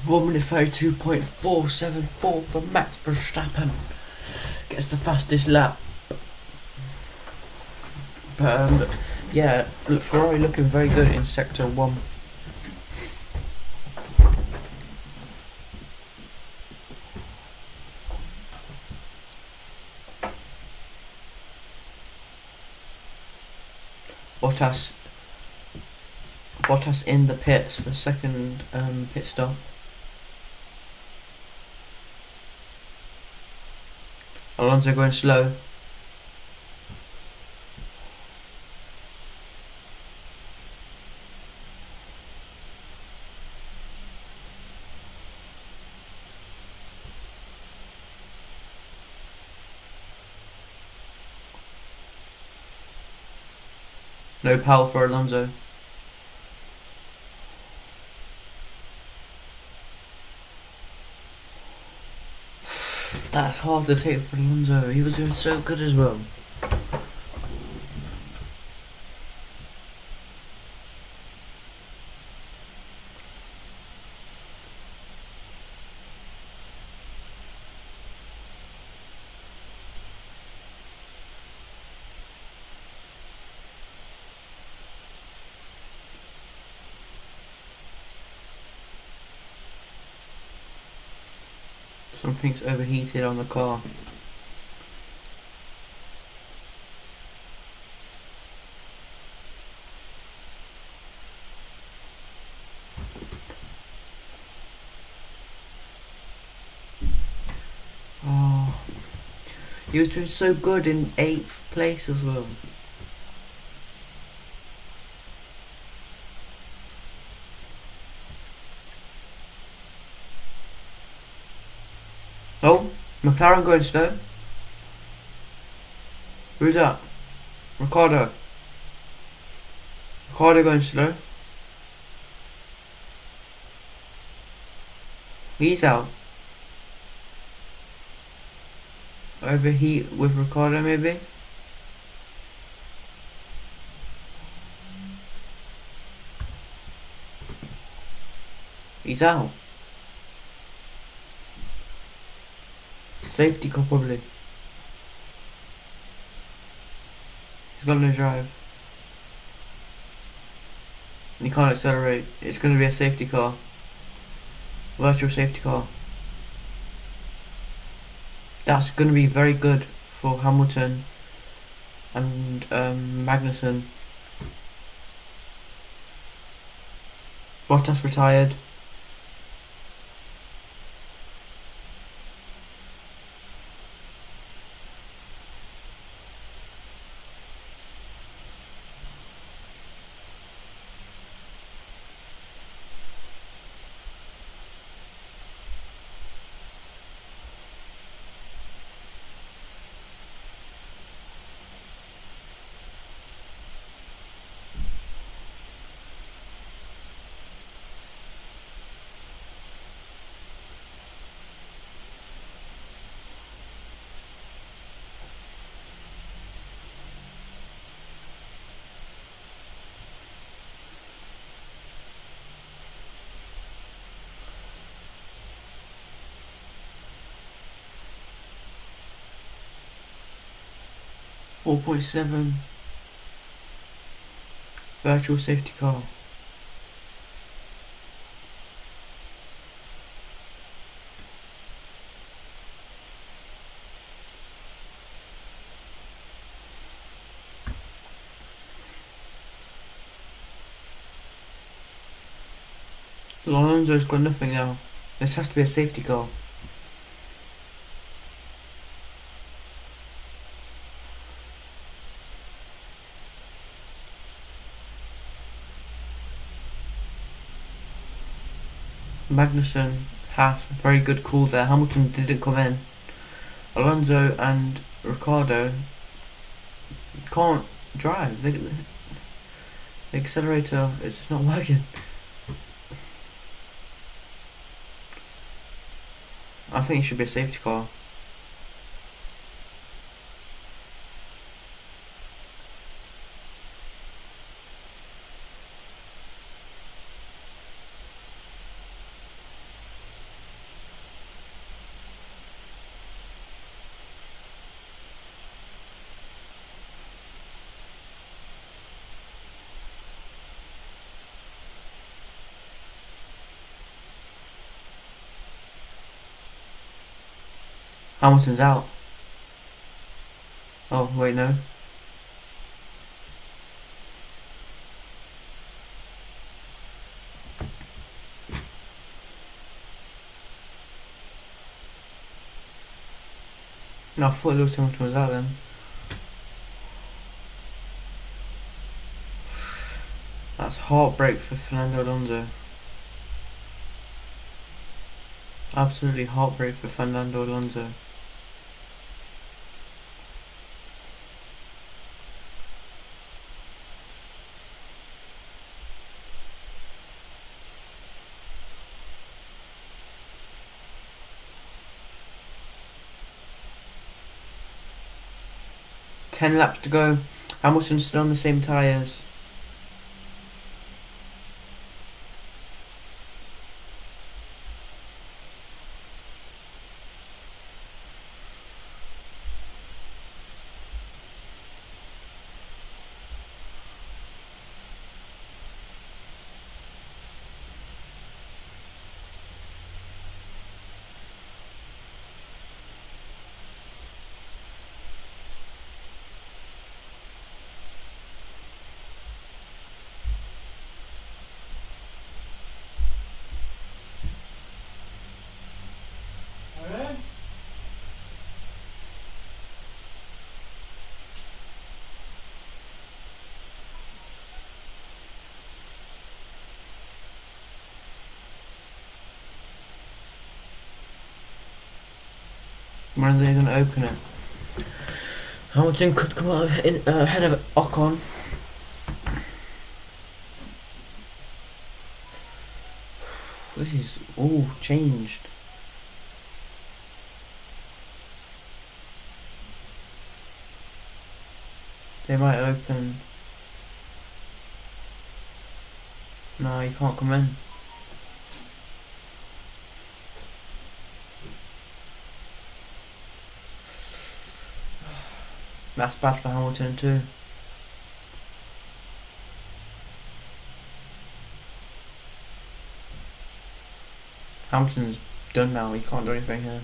One minute 32.474 for Max Verstappen. Gets the fastest lap. But yeah, Ferrari looking very good in sector 1. Bottas in the pits for second pit stop. Alonso going slow. No power for Alonso. That's hard to take for Alonso. He was doing so good as well. Something's overheated on the car. Oh, he was doing so good in 8th place as well. Oh, McLaren going slow. Who's that? Ricardo. Ricardo going slow. He's out. Overheat with Ricardo maybe. He's out. Safety car probably. He's got no drive. And he can't accelerate. It's going to be a safety car. Virtual safety car. That's going to be very good for Hamilton and Magnussen. Bottas retired. .7 virtual safety car. Alonso's got nothing now. This has to be a safety car. Magnussen Haas, very good call there. Hamilton didn't come in. Alonso and Ricciardo can't drive. The accelerator is just not working. I think it should be a safety car. Hamilton's out. Oh, wait, no. No, I thought Lewis Hamilton was out then. That's heartbreak for Fernando Alonso. Absolutely heartbreak for Fernando Alonso. Ten laps to go. Hamilton's still on the same tyres. When are they going to open it? Hamilton could come out ahead of Ocon. This is all changed. They might open. No, you can't come in. That's bad for Hamilton too. Hamilton's done now, he can't do anything here.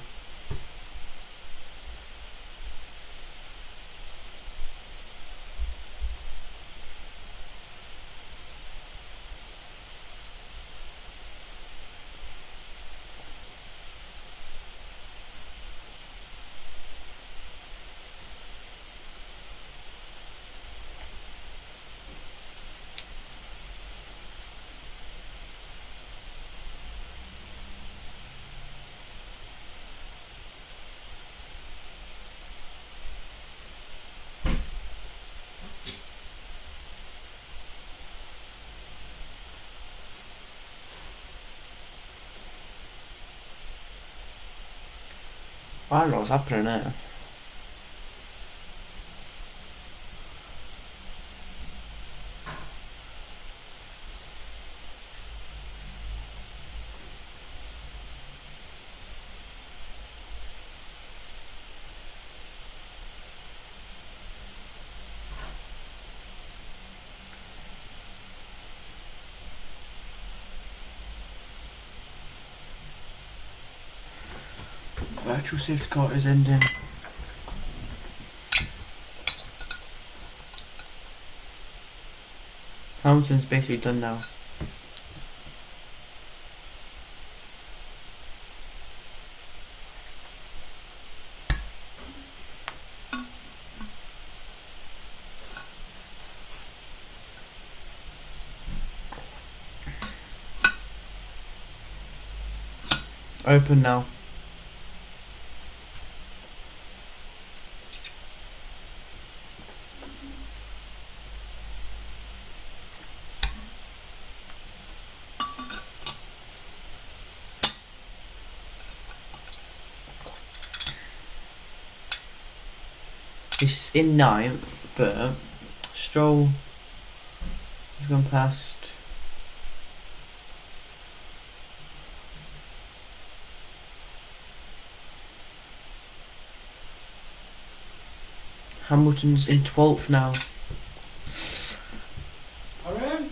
I don't know what's happening now. Virtual safety car is ending. Hamilton's basically done now. Open now. He's in ninth, but Stroll has gone past. Hamilton's in 12th now. Aaron?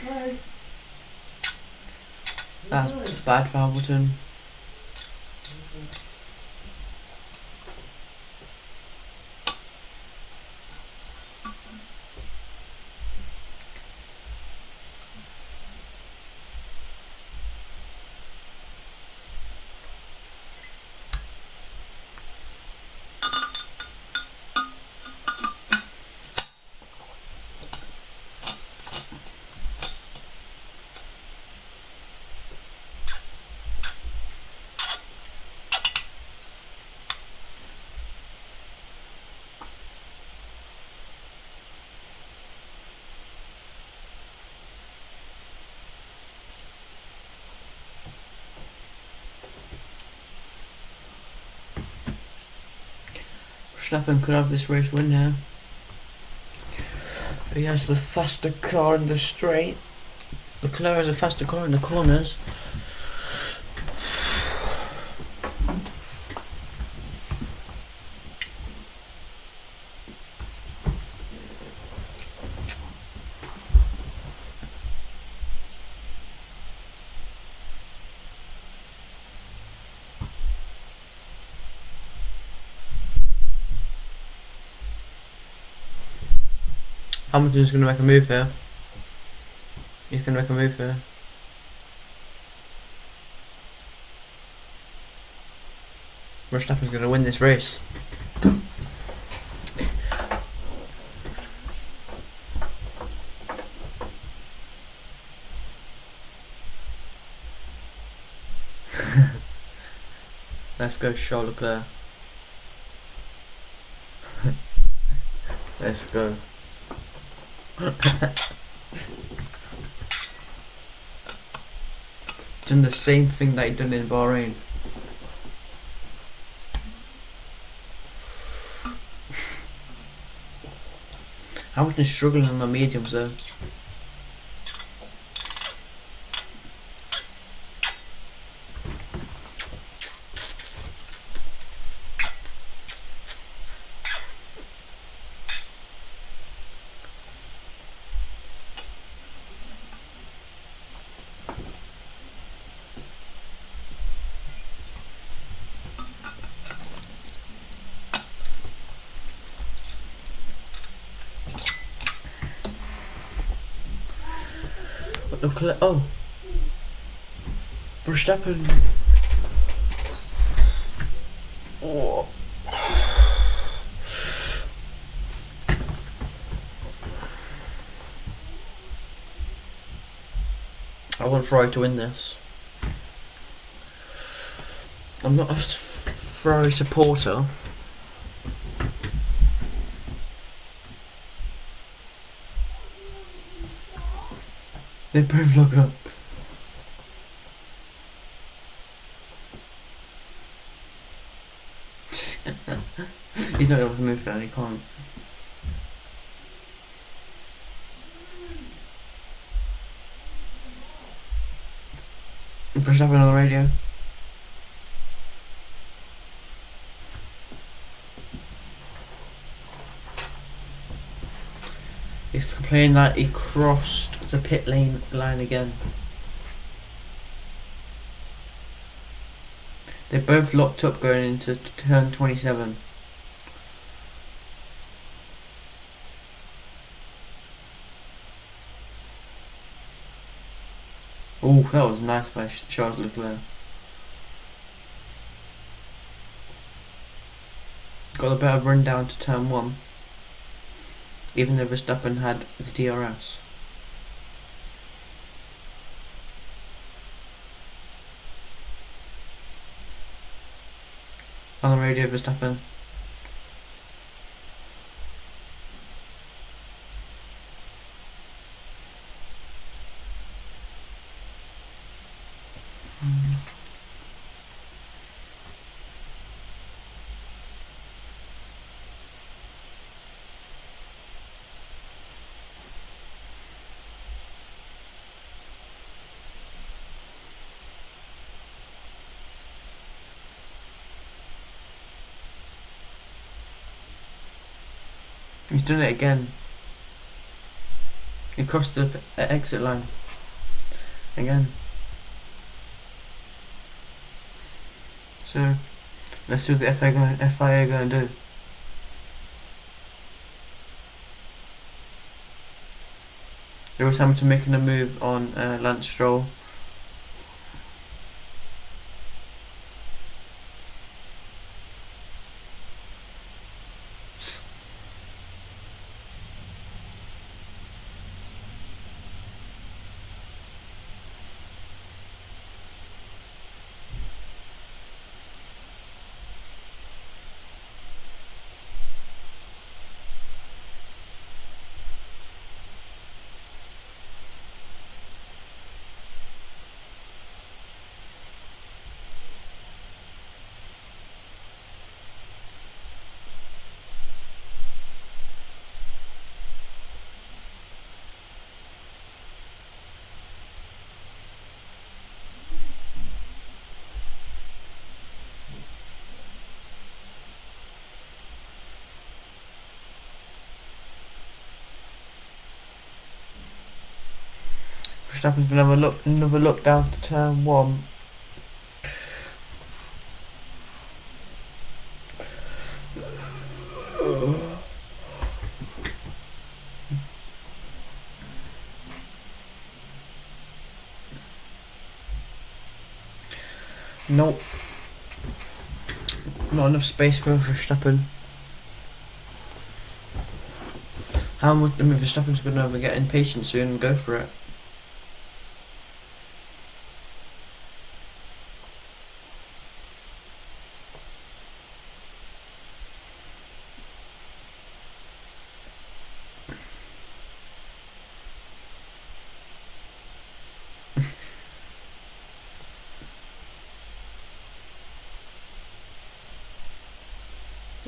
Hey. That's bad for Hamilton. Verstappen could have this race win here. He has the faster car in the straight. Leclerc has a faster car in the corners. Hamilton's going to make a move here. He's going to make a move here. Verstappen's going to win this race. Let's go, Charles Leclerc. Let's go. Done the same thing that he done in Bahrain. Hamilton's struggling on the mediums though. Oh, Verstappen. Oh. I want Ferrari to win this. I'm not a Ferrari supporter. They both look up. He's not able to move down, he can't. Verstappen on the radio. He's complaining that he crossed the pit lane line again. They're both locked up going into turn 27. Oh, that was nice by Charles Leclerc. Got a better run down to turn 1. Even though Verstappen had the DRS. radio, Verstappen. He's done it again. He crossed the exit line. Again. So, let's see what the FIA going to do. Lewis Hamilton making a move on Lance Stroll. Verstappen's been having another look down to turn 1. Nope. Not enough space for Verstappen. How much? I mean, Verstappen's going to get impatient soon and go for it.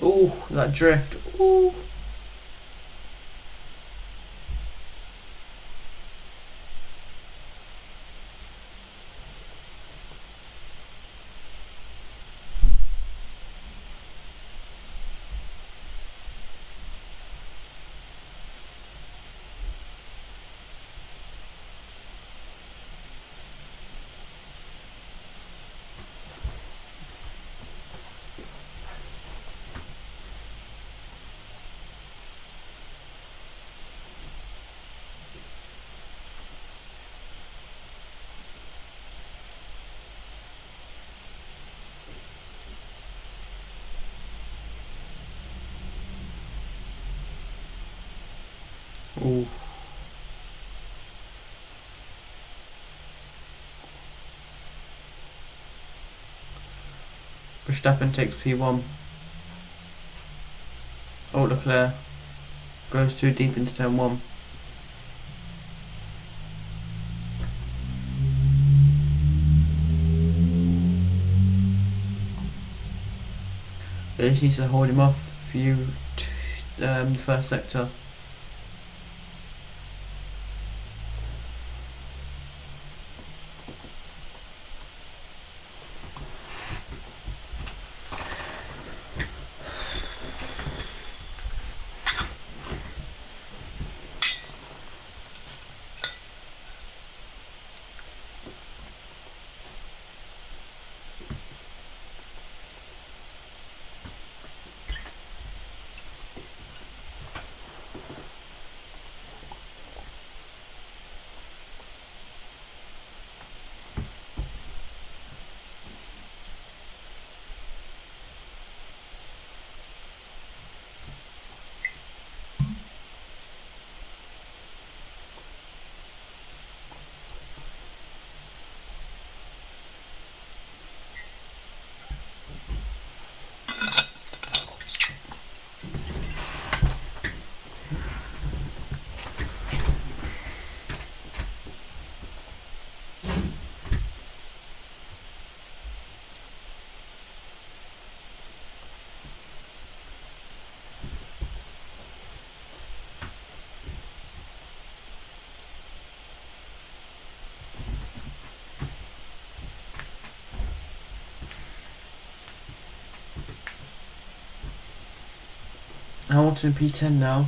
Ooh, that drift. Ooh. Ooh. Verstappen takes P1. Oh, Leclerc goes too deep into turn 1. He just needs to hold him off the first sector. Hamilton P10 now.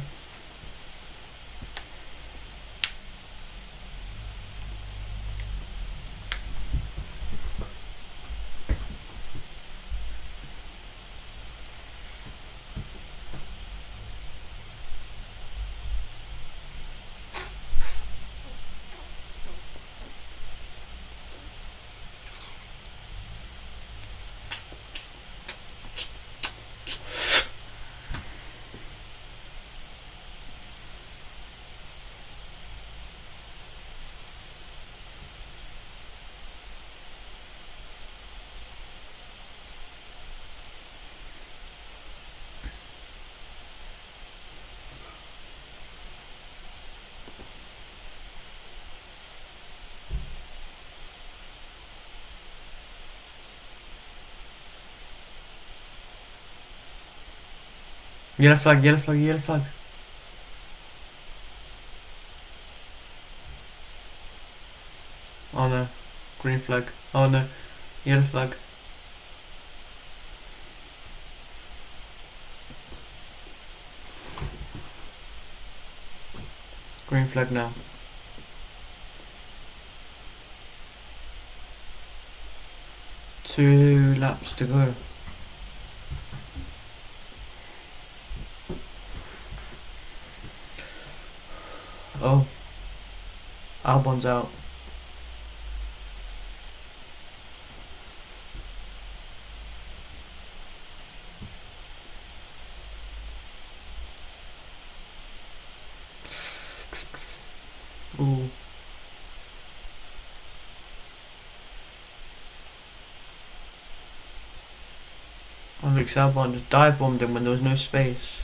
Yellow flag, yellow flag, yellow flag. Oh no. Green flag. Oh no. Yellow flag. Green flag now. Two laps to go. Oh. Albon's out. Ooh. Alex Albon just dive bombed him when there was no space.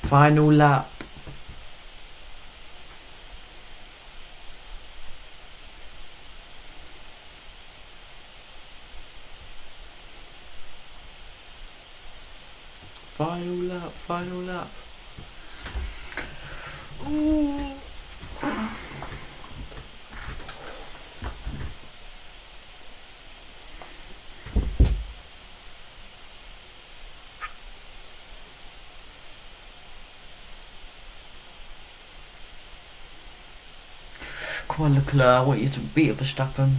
Final lap. Final lap, final lap. Ooh. Come on, Leclerc, I want you to beat Verstappen.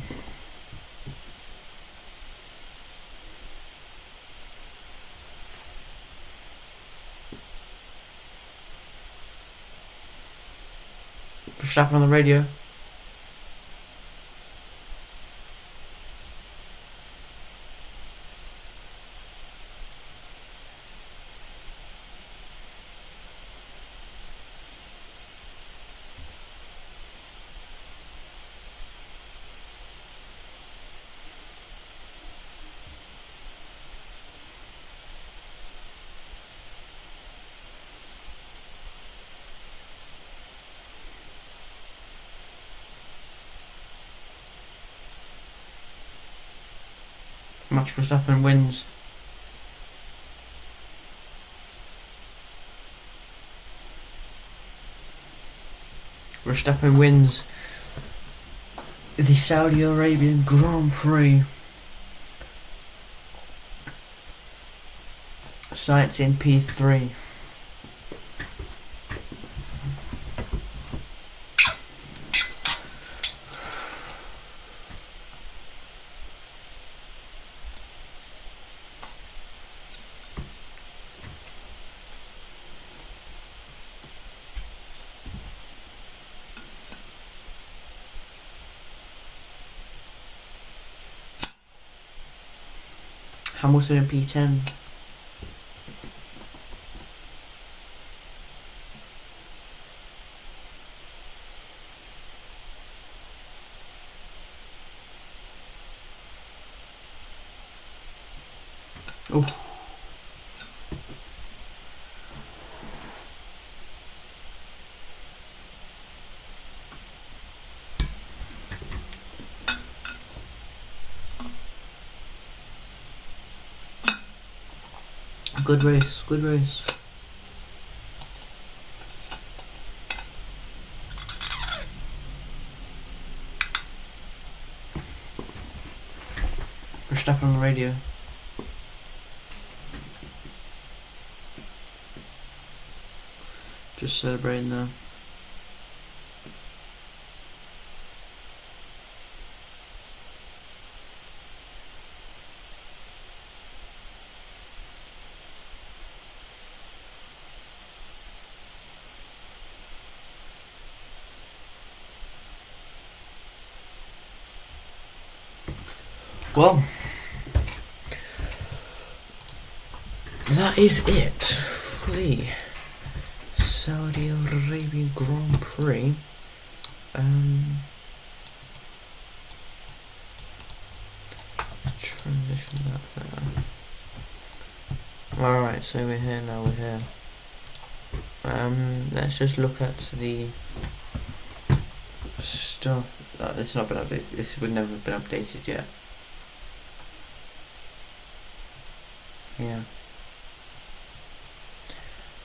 Verstappen on the radio. Max Verstappen wins. Verstappen wins the Saudi Arabian Grand Prix. Sainz in P3. Hamilton in P10. Oh. Good race, good race. Verstappen on the radio. Just celebrating there. Well, that is it for the Saudi Arabian Grand Prix. Transition that there. Alright, so we're here now, we're here. Let's just look at the stuff. It's not been updated, this would never have been updated yet. Yeah.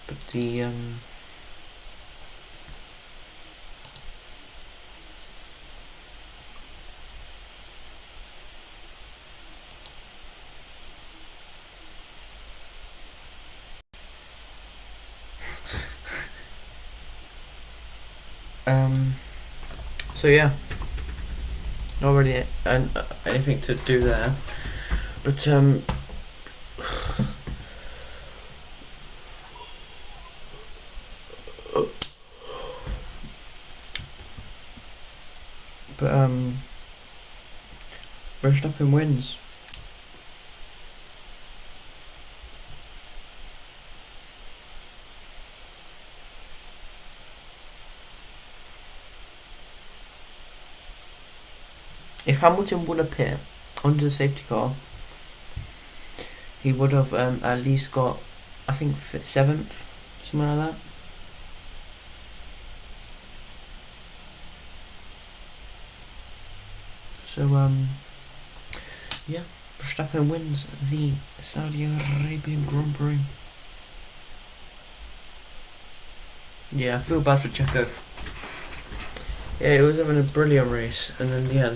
But the so yeah, already anything to do there, but Verstappen wins. If Hamilton would appear under the safety car, he would have at least got, I think, 7th, something like that. So yeah, Verstappen wins the Saudi Arabian Grand Prix. Yeah, I feel bad for Checo. Yeah, he was having a brilliant race, and then yeah,